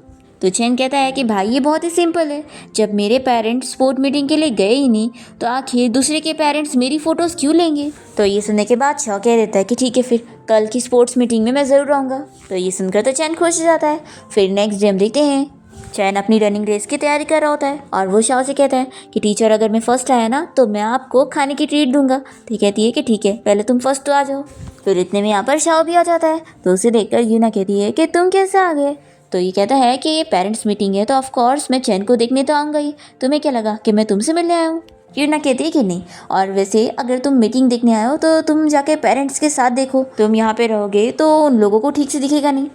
तो चैन कहता है कि भाई ये बहुत ही सिंपल है, जब मेरे पेरेंट्स स्पोर्ट मीटिंग के लिए गए ही नहीं तो आखिर दूसरे के पेरेंट्स मेरी फ़ोटोज़ क्यों लेंगे। तो ये सुनने के बाद शाओ कह देता है कि ठीक है फिर कल की स्पोर्ट्स मीटिंग में मैं ज़रूर आऊँगा। तो ये सुनकर तो चैन खुश हो जाता है। फिर नेक्स्ट डे हम देखते हैं चैन अपनी रनिंग रेस की तैयारी कर रहा होता है और वो शाओ से कहता है कि टीचर अगर मैं फर्स्ट आया ना तो मैं आपको खाने की ट्रीट दूंगा। तो कहती है कि ठीक है पहले तुम फर्स्ट तो आ जाओ। फिर इतने में यहाँ पर शाओ भी आ जाता है तो उसे देखकर यूना कहती है कि तुम कैसे आ गए। तो ये कहता है कि ये पेरेंट्स मीटिंग है तो ऑफ कोर्स मैं चैन को देखने तो आऊँगा ही, तुम्हें क्या लगा कि मैं तुमसे मिलने आया हूँ। यूना कहती है कि नहीं, और वैसे अगर तुम मीटिंग देखने आए हो तो तुम जाके पेरेंट्स के साथ देखो, तुम यहाँ पे रहोगे तो उन लोगों को ठीक से दिखेगा नहीं।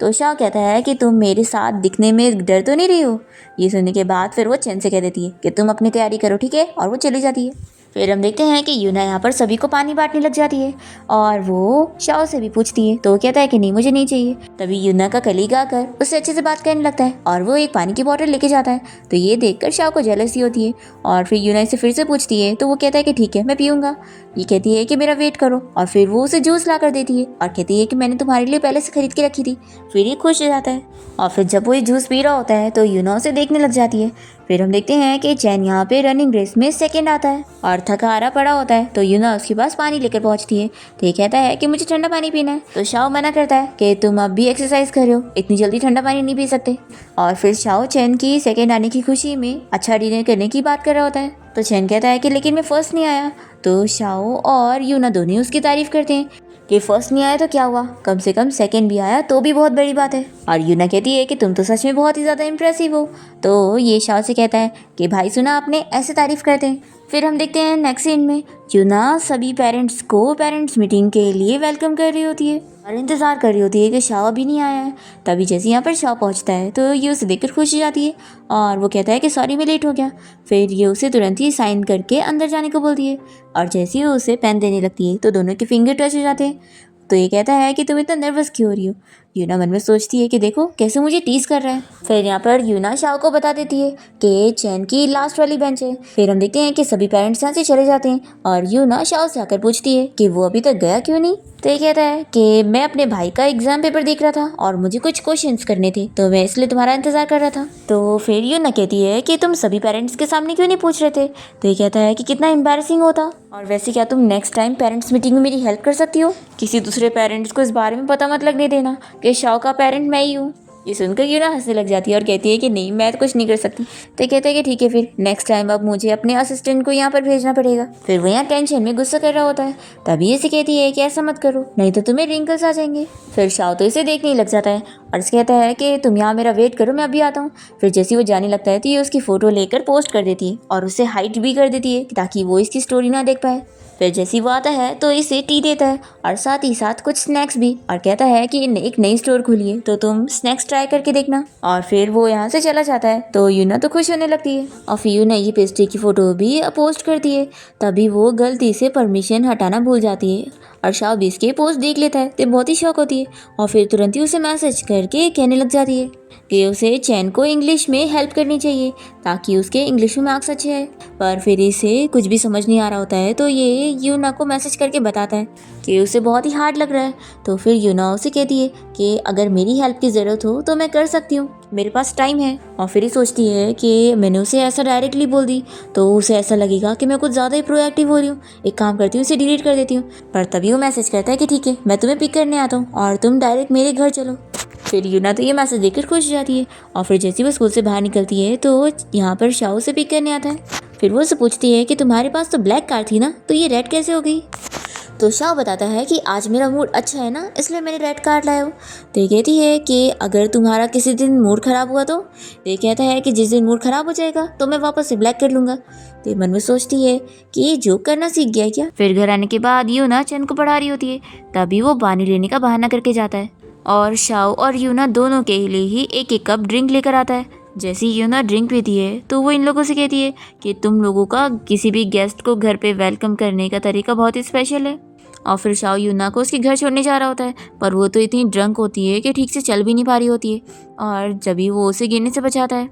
तो शाओ कहता है कि तुम मेरे साथ दिखने में डर तो नहीं रही हो। ये सुनने के बाद फिर वो चैन से कह देती है कि तुम अपनी तैयारी करो, ठीक है, और वो चली जाती है। फिर हम देखते हैं कि यूना यहाँ पर सभी को पानी बांटने लग जाती है और वो शाओ से भी पूछती है, तो वो कहता है कि नहीं मुझे नहीं चाहिए। तभी यूना का कलीग आकर उससे अच्छे से बात करने लगता है और वो एक पानी की बोतल लेके जाता है। तो ये देखकर शाओ को जेलसी होती है और फिर यूना से फिर से पूछती है, तो वो कहता है कि ठीक है मैं पीऊँगा। ये कहती है कि मेरा वेट करो और फिर वो उसे जूस ला कर देती है और कहती है कि मैंने तुम्हारे लिए पहले से खरीद के रखी थी। फिर ये खुश हो जाता है और फिर जब वो ये जूस पी रहा होता है तो यूना उसे देखने लग जाती है। फिर हम देखते हैं कि चैन यहाँ पे रनिंग रेस में सेकंड आता है और थका हारा पड़ा होता है। तो यूना उसके पास पानी लेकर पहुँचती है तो ये कहता है कि मुझे ठंडा पानी पीना है। तो शाओ मना करता है कि तुम अब भी एक्सरसाइज कर रहे हो, इतनी जल्दी ठंडा पानी नहीं पी सकते। और फिर शाओ चैन की सेकंड आने की खुशी में अच्छा डिनर करने की बात कर रहा होता है। तो चैन कहता है कि लेकिन मैं फर्स्ट नहीं आया। तो शाओ और यूना दोनों उसकी तारीफ करते हैं कि फर्स्ट नहीं आया तो क्या हुआ, कम से कम सेकंड भी आया तो भी बहुत बड़ी बात है। और यूना कहती है कि तुम तो सच में बहुत ही ज़्यादा इम्प्रेसिव हो। तो ये शाओ से कहता है कि भाई सुना आपने, ऐसे तारीफ़ करते हैं। फिर हम देखते हैं नेक्स्ट सीन में यूना सभी पेरेंट्स को पेरेंट्स मीटिंग के लिए वेलकम कर रही होती है और इंतज़ार कर रही होती है कि शाओ अभी नहीं आया है। तभी जैसे यहाँ पर शाओ पहुँचता है तो ये उसे देखकर खुश हो जाती है और वो कहता है कि सॉरी मैं लेट हो गया। फिर ये उसे तुरंत ही साइन करके अंदर जाने को बोलती है और जैसे ही वो उसे पेन देने लगती है तो दोनों के फिंगर टच हो जाते हैं। तो ये कहता है कि तुम इतना नर्वस क्यों हो रही हो। यूना मन में सोचती है कि देखो कैसे मुझे टीज कर रहा है। फिर यहाँ पर यूना शाओ को बता देती है कि चैन की लास्ट वाली बेंच है। फिर हम देखते हैं कि सभी पेरेंट्स यहाँ से चले जाते हैं और यूना शाओ से आकर पूछती है कि वो अभी तक गया क्यों नहीं। तो ये कहता है कि मैं अपने भाई का एग्जाम पेपर देख रहा था और मुझे कुछ क्वेश्चंस करने थे, तो मैं इसलिए तुम्हारा इंतजार कर रहा था। तो फिर यूना कहती है कि तुम सभी पेरेंट्स के सामने क्यों नहीं पूछ रहे थे। तो ये कहता है कि कितना एम्बैरेसिंग होता, और वैसे क्या तुम नेक्स्ट टाइम पेरेंट्स मीटिंग में मेरी हेल्प कर सकती हो। किसी दूसरे पेरेंट्स को इस बारे में पता मत लगने देना कि शाओ का पेरेंट मैं ही हूँ। ये सुनकर यूना हंसने लग जाती है और कहती है कि नहीं, मैं तो कुछ नहीं कर सकती। तो कहते हैं कि ठीक है, फिर नेक्स्ट टाइम अब मुझे अपने असिस्टेंट को यहाँ पर भेजना पड़ेगा। फिर वो यहाँ टेंशन में गुस्सा कर रहा होता है, तभी इसे कहती है कि ऐसा मत करो, नहीं तो तुम्हें रिंकल्स आ जाएंगे। फिर शाओ तो इसे देखने ही लग जाता है और इसे कहता है कि तुम यहाँ मेरा वेट करो, मैं अभी आता हूँ। फिर जैसे वो जाने लगता है तो ये उसकी फ़ोटो लेकर पोस्ट कर देती है और उसे हाइड भी कर देती है ताकि वो इसकी स्टोरी ना देख पाए। फिर जैसे वो आता है तो इसे टी देता है और साथ ही साथ कुछ स्नैक्स भी, और कहता है कि एक नई स्टोर खुली है तो तुम स्नैक्स ट्राई करके देखना। और फिर वो यहाँ से चला जाता है तो यूना तो खुश होने लगती है और फिर यूना ये पेस्ट्री की फ़ोटो भी पोस्ट करती है। तभी वो गलती से परमिशन हटाना भूल जाती है और शाओ भी इसके पोस्ट देख लेता है तो बहुत ही शौक होती है और फिर तुरंत ही उसे मैसेज करके कहने लग जाती है कि उसे चैन को इंग्लिश में हेल्प करनी चाहिए ताकि उसके इंग्लिश में मार्क्स अच्छे आए। पर फिर इसे कुछ भी समझ नहीं आ रहा होता है तो ये यूना को मैसेज करके बताता है कि उसे बहुत ही हार्ड लग रहा है। तो फिर यूना उसे कहती है कि अगर मेरी हेल्प की ज़रूरत हो तो मैं कर सकती हूँ, मेरे पास टाइम है। और फिर ये सोचती है कि मैंने उसे ऐसा डायरेक्टली बोल दी तो उसे ऐसा लगेगा कि मैं कुछ ज़्यादा ही प्रोएक्टिव हो रही हूँ, एक काम करती हूँ इसे डिलीट कर देती हूँ। पर तभी वो मैसेज करता है कि ठीक है, मैं तुम्हें पिक करने आता हूँ और तुम डायरेक्ट मेरे घर चलो। फिर यूना तो ये मैसेज देखकर खुश हो जाती है और फिर जैसे वो स्कूल से बाहर निकलती है तो यहाँ पर शाओ से पिक करने आता है। फिर वो उससे पूछती है कि तुम्हारे पास तो ब्लैक कार थी ना, तो ये रेड कैसे हो गई। तो शाओ बताता है कि आज मेरा मूड अच्छा है ना, इसलिए मैंने रेड कार लाया हूँ। तो ये कहती है कि अगर तुम्हारा किसी दिन मूड ख़राब हुआ तो ये कहता है कि जिस दिन मूड ख़राब हो जाएगा तो मैं वापस से ब्लैक कर लूँगा। तो मन में सोचती है कि ये जोक करना सीख गया है क्या। फिर घर आने के बाद यूना चैन को पढ़ा रही होती है, तभी वो पानी लेने का बहाना करके जाता है और शाओ और यूना दोनों के लिए ही एक एक कप ड्रिंक लेकर आता है। जैसे ही यूना ड्रिंक पीती है तो वो इन लोगों से कहती है कि तुम लोगों का किसी भी गेस्ट को घर पे वेलकम करने का तरीका बहुत ही स्पेशल है। और फिर शाओ यूना को उसके घर छोड़ने जा रहा होता है, पर वो तो इतनी ड्रंक होती है कि ठीक से चल भी नहीं पा रही होती है और जब भी वो उसे गिरने से बचाता है।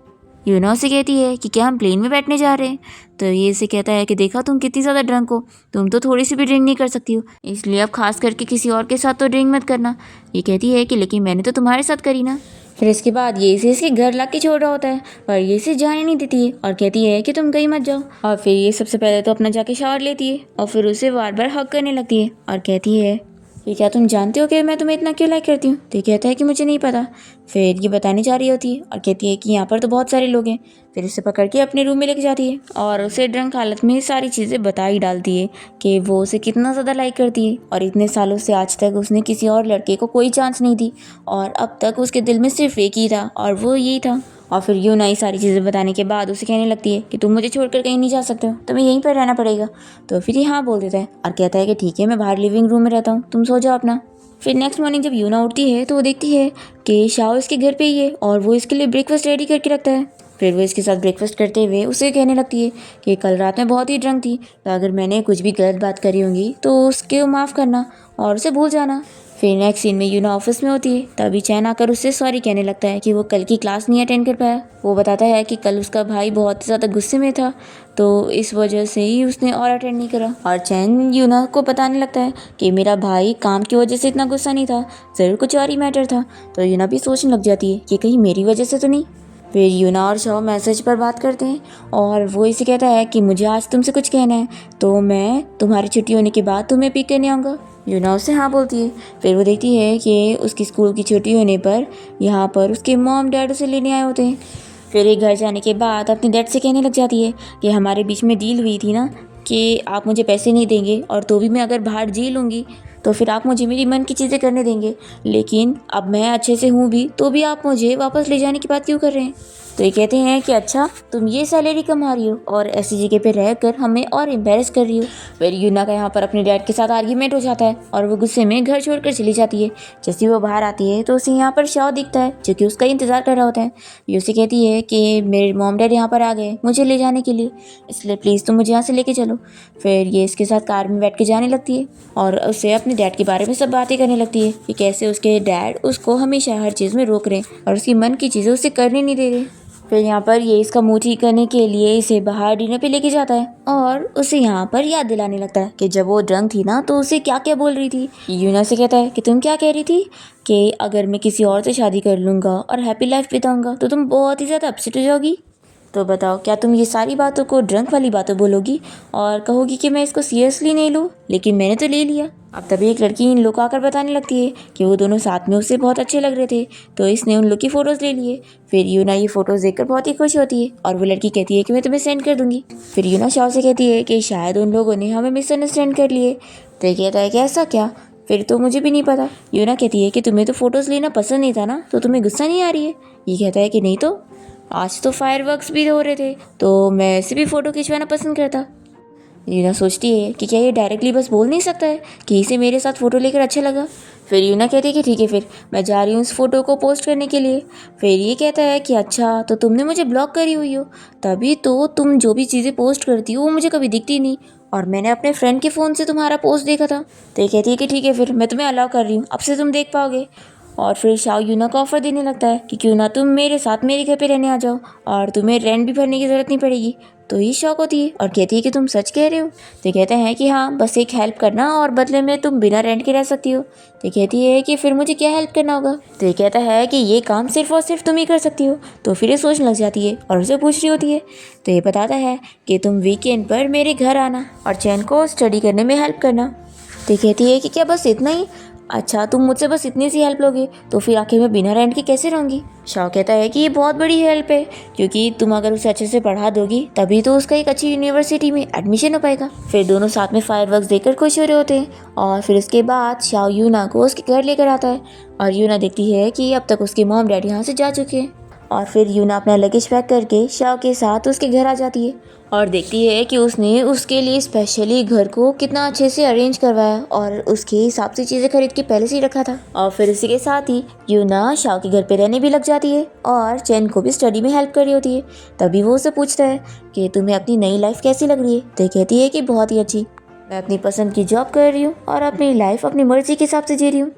यूना उसे कहती है कि क्या हम प्लेन में बैठने जा रहे हैं। तो ये इसे कहता है कि देखा तुम कितनी ज़्यादा ड्रंक हो, तुम तो थोड़ी सी भी ड्रिंक नहीं कर सकती हो, इसलिए अब खास करके किसी और के साथ तो ड्रिंक मत करना। ये कहती है कि लेकिन मैंने तो तुम्हारे साथ करी ना। फिर इसके बाद ये इसे इसके घर ला के छोड़ रहा होता है, पर ये इसे जाने नहीं देती है और कहती है कि तुम कहीं मत जाओ। और फिर ये सबसे पहले तो अपना जाके शावर लेती है और फिर उसे बार बार हग करने लगती है और कहती है कि क्या तुम जानते हो कि मैं तुम्हें इतना क्यों लाइक करती हूँ। तो ये कहता है कि मुझे नहीं पता। फिर ये बताने जा रही होती है और कहती है कि यहाँ पर तो बहुत सारे लोग हैं। फिर उसे पकड़ के अपने रूम में लेके जाती है और उसे ड्रंक हालत में सारी चीज़ें बता ही डालती है कि वो उसे कितना ज़्यादा लाइक करती है और इतने सालों से आज तक उसने किसी और लड़के को कोई चांस नहीं दी और अब तक उसके दिल में सिर्फ एक ही था और वो यही था। और फिर यूं नई सारी चीज़ें बताने के बाद उसे कहने लगती है कि तुम मुझे छोड़कर कहीं नहीं जा सकते हो, तुम्हें यहीं पर रहना पड़ेगा। तो फिर ये हाँ बोल देता है और कहता है कि ठीक है, मैं बाहर लिविंग रूम में रहता हूँ, तुम सो जाओ अपना। फिर नेक्स्ट मॉर्निंग जब यूना उठती है तो वो देखती है कि शाओ इसके घर पे ही है और वो इसके लिए ब्रेकफास्ट रेडी करके रखता है। फिर वो इसके साथ ब्रेकफास्ट करते हुए उसे कहने लगती है कि कल रात में बहुत ही ड्रंक थी, तो अगर मैंने कुछ भी गलत बात करी होंगी तो उसके माफ़ करना और उसे भूल जाना। फिर नेक्स्ट सीन में यूना ऑफिस में होती है, तभी चैन आकर उससे सॉरी कहने लगता है कि वो कल की क्लास नहीं अटेंड कर पाया। वो बताता है कि कल उसका भाई बहुत ज़्यादा गुस्से में था तो इस वजह से ही उसने और अटेंड नहीं करा। और चैन यूना को बताने लगता है कि मेरा भाई काम की वजह से इतना गुस्सा नहीं था, ज़रूर कुछ और ही मैटर था। तो यूना भी सोचने लग जाती है कि कहीं मेरी वजह से तो नहीं। फिर यूना और शाओ मैसेज पर बात करते हैं और वो इसे कहता है कि मुझे आज तुमसे कुछ कहना है, तो मैं तुम्हारी छुट्टी होने के बाद तुम्हें पिक करने आऊँगा। यूना उससे हाँ बोलती है। फिर वो देखती है कि उसकी स्कूल की छुट्टी होने पर यहाँ पर उसके मॉम डैड उसे लेने आए होते हैं। फिर एक घर जाने के बाद अपने डैड से कहने लग जाती है कि हमारे बीच में डील हुई थी ना कि आप मुझे पैसे नहीं देंगे और तो भी मैं अगर बाहर जी लूँगी तो फिर आप मुझे मेरी मन की चीज़ें करने देंगे, लेकिन अब मैं अच्छे से हूँ भी तो भी आप मुझे वापस ले जाने की बात क्यों कर रहे हैं। तो ये कहते हैं कि अच्छा तुम ये सैलरी कमा रही हो और ऐसी जगह पे रहकर हमें और एम्बेरस कर रही हो। फिर यूना का यहाँ पर अपने डैड के साथ आर्ग्यूमेंट हो जाता है और वो गुस्से में घर छोड़कर चली जाती है। जैसे वो बाहर आती है तो उसे यहाँ पर शाओ दिखता है जो कि उसका इंतज़ार कर रहा होता है। ये उसे कहती है कि मेरे मॉम डैड यहाँ पर आ गए मुझे ले जाने के लिए, इसलिए प्लीज़ तुम मुझे यहाँ से लेके चलो। फिर ये इसके साथ कार में बैठ के जाने लगती है और उससे अपने डैड के बारे में सब बातें करने लगती है कि कैसे उसके डैड उसको हमेशा हर चीज़ में रोक रहे हैं और उसकी मन की चीज़ें उसे करने नहीं दे रहे। फिर यहाँ पर ये इसका मुंह ठीक करने के लिए इसे बाहर डिनर पे लेके जाता है और उसे यहाँ पर याद दिलाने लगता है कि जब वो ड्रंक थी ना तो उसे क्या क्या बोल रही थी। यूना से कहता है कि तुम क्या कह रही थी कि अगर मैं किसी और से शादी कर लूँगा और हैप्पी लाइफ बिताऊंगा तो तुम बहुत ही ज़्यादा अपसेट हो जाओगी। तो बताओ क्या तुम ये सारी बातों को ड्रंक वाली बातें बोलोगी और कहोगी कि मैं इसको सीरियसली नहीं लूँ, लेकिन मैंने तो ले लिया। अब तभी एक लड़की इन लोग को आकर बताने लगती है कि वो दोनों साथ में उससे बहुत अच्छे लग रहे थे, तो इसने उन लोग की फ़ोटोज़ ले लिए। फिर यूना ये फ़ोटोज़ देखकर बहुत ही खुश होती है और वो लड़की कहती है कि मैं तुम्हें सेंड कर दूँगी। फिर यूना शाओ से कहती है कि शायद उन लोगों ने हमें मिसअंडरस्टैंड कर लिए। तो ये कहता है कि ऐसा क्या, फिर तो मुझे भी नहीं पता। यूना कहती है कि तुम्हें तो फ़ोटोज़ लेना पसंद नहीं था ना, तो तुम्हें गुस्सा नहीं आ रही है। ये कहता है कि नहीं तो आज तो फायरवर्क्स भी हो रहे थे, तो मैं ऐसे भी फ़ोटो खिंचवाना पसंद करता। यूना सोचती है कि क्या ये डायरेक्टली बस बोल नहीं सकता है कि इसे मेरे साथ फ़ोटो लेकर अच्छा लगा। फिर यूना कहती है कि ठीक है, फिर मैं जा रही हूँ उस फ़ोटो को पोस्ट करने के लिए। फिर ये कहता है कि अच्छा तो तुमने मुझे ब्लॉक करी हुई हो, तभी तो तुम जो भी चीज़ें पोस्ट करती हो वो मुझे कभी दिखती नहीं, और मैंने अपने फ्रेंड के फ़ोन से तुम्हारा पोस्ट देखा था। तो ये कहती है कि ठीक है, फिर मैं तुम्हें अलाउ कर रही हूँ, अब से तुम देख पाओगे। और फिर शाओ यूना को ऑफ़र देने लगता है कि क्यों ना तुम मेरे साथ मेरे घर पे रहने आ जाओ और तुम्हें रेंट भी भरने की ज़रूरत नहीं पड़ेगी। तो ये शौक होती है और कहती है कि तुम सच कह रहे हो। तो कहते हैं कि हाँ, बस एक हेल्प करना और बदले में तुम बिना रेंट के रह सकती हो। तो कहती है कि फिर मुझे क्या हेल्प करना होगा। तो ये कहता है कि ये काम सिर्फ और सिर्फ तुम ही कर सकती हो। तो फिर ये सोचने लग जाती है और उसे पूछ रही होती है। तो ये बताता है कि तुम वीकेंड पर मेरे घर आना और चैन को स्टडी करने में हेल्प करना। तो कहती है कि क्या बस इतना ही, अच्छा तुम मुझसे बस इतनी सी हेल्प लोगे, तो फिर आखिर मैं बिना रेंट के कैसे रहूँगी। शाओ कहता है कि ये बहुत बड़ी हेल्प है, क्योंकि तुम अगर उसे अच्छे से पढ़ा दोगी तभी तो उसका एक अच्छी यूनिवर्सिटी में एडमिशन हो पाएगा। फिर दोनों साथ में फायरवर्क्स देखकर खुश हो रहे होते हैं और फिर उसके बाद शाओ यूना को उसके घर लेकर आता है और यूना देखती है कि अब तक उसके मॉम डैडी यहाँ से जा चुके हैं। और फिर यूना अपना लगेज पैक करके शाओ के साथ उसके घर आ जाती है और देखती है कि उसने उसके लिए स्पेशली घर को कितना अच्छे से अरेंज करवाया और उसके हिसाब से चीज़ें खरीद के पहले से ही रखा था। और फिर इसी के साथ ही यूना शाओ के घर पे रहने भी लग जाती है और चैन को भी स्टडी में हेल्प कर रही होती है। तभी वो उसे पूछता है कि तुम्हें अपनी नई लाइफ कैसी लग रही है। तो कहती है कि बहुत ही अच्छी, मैं अपनी पसंद की जॉब कर रही हूँ और अपनी लाइफ अपनी मर्जी के हिसाब से जी रही हूँ,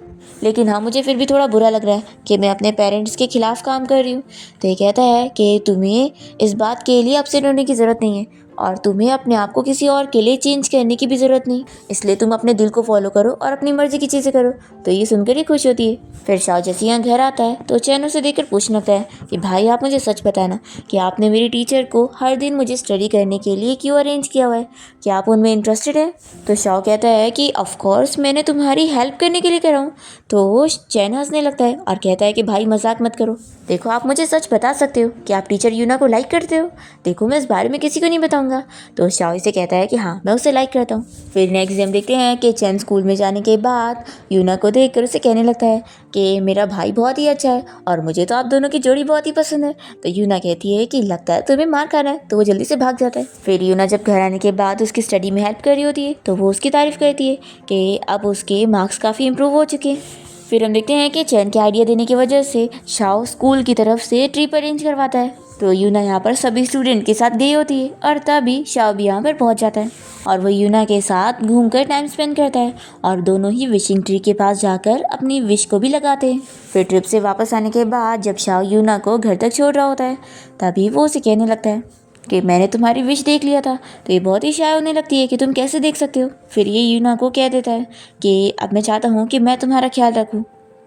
लेकिन हाँ मुझे फिर भी थोड़ा बुरा लग रहा है कि मैं अपने पेरेंट्स के खिलाफ काम कर रही हूँ। तो ये कहता है कि तुम्हें इस बात के लिए अपसेट होने की ज़रूरत नहीं है और तुम्हें अपने आप को किसी और के लिए चेंज करने की भी ज़रूरत नहीं, इसलिए तुम अपने दिल को फॉलो करो और अपनी मर्ज़ी की चीज़ें करो। तो ये सुनकर ही खुश होती है। फिर शाओ जैसे यहाँ घर आता है तो चैन उसे देखकर पूछने लगता है कि भाई आप मुझे सच बताना कि आपने मेरी टीचर को हर दिन मुझे स्टडी करने के लिए क्यों अरेंज किया हुआ है, क्या आप उनमें इंटरेस्टेड है। तो शाओ कहता है कि ऑफकोर्स मैंने तुम्हारी हेल्प करने के लिए करा हूँ। तो चैन हंसने लगता है और कहता है कि भाई मजाक मत करो, देखो आप मुझे सच बता सकते हो कि आप टीचर यूना को लाइक करते हो। देखो मैं इस बारे में किसी को नहीं बताऊंगा। तो शाओ से कहता है कि हाँ मैं उसे लाइक करता हूँ। फिर नेक्स्ट डे हम देखते हैं कि चैन स्कूल में जाने के बाद यूना को देखकर उसे कहने लगता है कि मेरा भाई बहुत ही अच्छा है और मुझे तो आप दोनों की जोड़ी बहुत ही पसंद है। तो यूना कहती है कि लगता है तुम्हें मार खाना है, तो वो जल्दी से भाग जाता है। फिर यूना जब घर आने के बाद उसकी स्टडी में हेल्प कर रही होती है तो वो उसकी तारीफ़ करती है कि अब उसके मार्क्स काफ़ी इंप्रूव हो चुके हैं। फिर हम देखते हैं कि चैन के आइडिया देने की वजह से शाओ स्कूल की तरफ से ट्रिप अरेंज करवाता है। तो यूना यहाँ पर सभी स्टूडेंट के साथ गई होती है और तभी शाओ भी यहाँ पर पहुँच जाता है और वो यूना के साथ घूमकर टाइम स्पेंड करता है और दोनों ही विशिंग ट्री के पास जाकर अपनी विश को भी लगाते हैं। फिर ट्रिप से वापस आने के बाद जब शाओ यूना को घर तक छोड़ रहा होता है तभी वो उसे कहने लगता है कि मैंने तुम्हारी विश देख लिया था। तो ये बहुत ही शाय होने लगती है कि तुम कैसे देख सकते हो। फिर ये यूना को कह देता है कि अब मैं चाहता हूँ कि मैं तुम्हारा ख्याल रखूँ।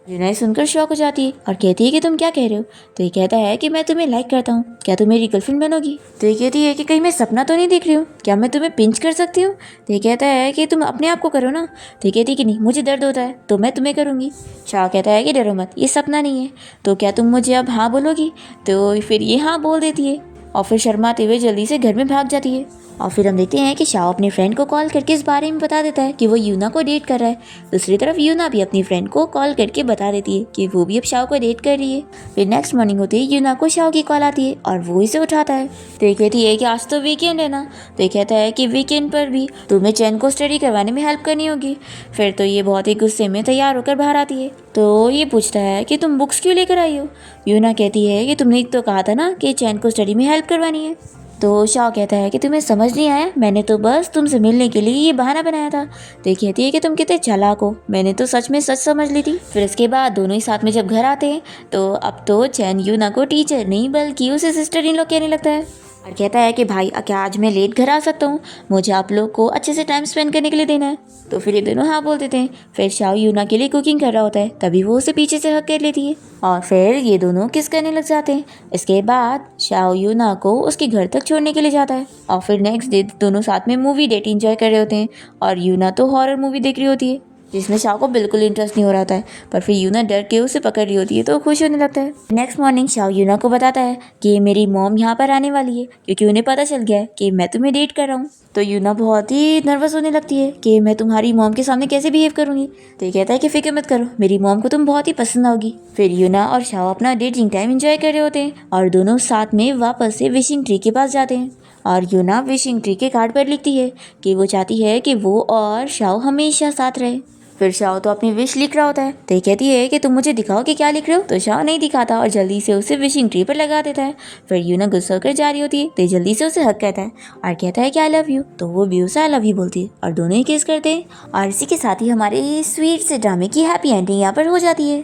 यूना ये सुनकर शॉक हो जाती है और कहती है कि तुम क्या कह रहे हो। तो ये कहता है कि मैं तुम्हें लाइक करता हूँ, क्या तुम मेरी गर्लफ्रेंड बनोगी। तो ये कहती है कि कहीं मैं सपना तो नहीं देख रही हूँ, क्या मैं तुम्हें पिंच कर सकती हूँ। तो ये कहता है कि तुम अपने आप को करो ना। तो ये कहती है कि नहीं मुझे दर्द होता है तो मैं तुम्हें करूँगी। शाह कहता है कि डरो मत, ये सपना नहीं है, तो क्या तुम मुझे अब हाँ बोलोगी। तो फिर ये हाँ बोल देती है और फिर शर्माते हुए जल्दी से घर में भाग जाती है। और फिर हम देखते हैं कि शाओ अपने फ्रेंड को कॉल करके इस बारे में बता देता है कि वो यूना को डेट कर रहा है। दूसरी तरफ यूना भी अपनी फ्रेंड को कॉल करके बता देती है कि वो भी अब शाओ को डेट कर रही है। फिर नेक्स्ट मॉर्निंग होते ही यूना को शाओ की कॉल आती है और वो इसे उठाता है। तो ये कहती है कि आज तो वीकेंड है ना। तो ये कहता है कि वीकेंड पर भी तुम्हें चैन को स्टडी करवाने में हेल्प करनी होगी। फिर तो ये बहुत ही गुस्से में तैयार होकर बाहर आती है। तो ये पूछता है कि तुम बुक्स क्यों लेकर आई हो। यूना कहती है कि तुमने तो कहा था ना कि चैन को स्टडी में हेल्प करवानी है। तो शाओ कहता है कि तुम्हें समझ नहीं आया, मैंने तो बस तुमसे मिलने के लिए ये बहाना बनाया था। तो ये कहती है कि तुम कितने चालाक हो, मैंने तो सच में सच समझ ली थी। फिर इसके बाद दोनों ही साथ में जब घर आते हैं तो अब तो चैन यूना को टीचर नहीं बल्कि उसे सिस्टर इन लॉ कहने लगता है और कहता है कि भाई क्या आज मैं लेट घर आ सकता हूँ, मुझे आप लोग को अच्छे से टाइम स्पेंड करने के लिए देना है। तो फिर ये दोनों हाँ बोल देते हैं। फिर शाओ यूना के लिए कुकिंग कर रहा होता है, तभी वो उसे पीछे से हक कर लेती है और फिर ये दोनों किस करने लग जाते हैं। इसके बाद शाओ यूना को उसके घर तक छोड़ने के लिए जाता है और फिर नेक्स्ट डे दोनों साथ में मूवी डेट एंजॉय कर रहे होते हैं और यूना तो हॉरर मूवी देख रही होती है जिसमें शाओ को बिल्कुल इंटरेस्ट नहीं हो रहा होता है, पर फिर यूना डर के उसे पकड़ रही होती है तो खुश होने लगता है। नेक्स्ट मॉर्निंग शाओ यूना को बताता है कि मेरी मॉम यहाँ पर आने वाली है क्योंकि उन्हें पता चल गया है कि मैं तुम्हें डेट कर रहा हूँ। तो यूना बहुत ही नर्वस होने लगती है कि मैं तुम्हारी मॉम के सामने कैसे बिहेव करूँगी। तो ये कहता है कि फिक्र मत करो, मेरी मॉम को तुम बहुत ही पसंद आओगी। फिर यूना और शाओ अपना डेटिंग टाइम एंजॉय कर रहे होते हैं और दोनों साथ में वापस से विशिंग ट्री के पास जाते हैं और यूना विशिंग ट्री के कार्ड पर लिखती है कि वो चाहती है कि वो और शाओ हमेशा साथ रहे। फिर शाओ तो अपनी विश लिख रहा होता है तो ये कहती है कि तुम मुझे दिखाओ कि क्या लिख रहे हो। तो शाओ नहीं दिखाता और जल्दी से उसे विशिंग ट्री पर लगा देता है। फिर यूना गुस्सा होकर जा रही होती है तो जल्दी से उसे हक कहता है और कहता है कि आई लव यू। तो वो भी उसे आई लव यू बोलती है और दोनों ही किस करते हैं और इसी के साथ ही हमारे स्वीट से ड्रामे की हैप्पी एंडिंग यहाँ पर हो जाती है।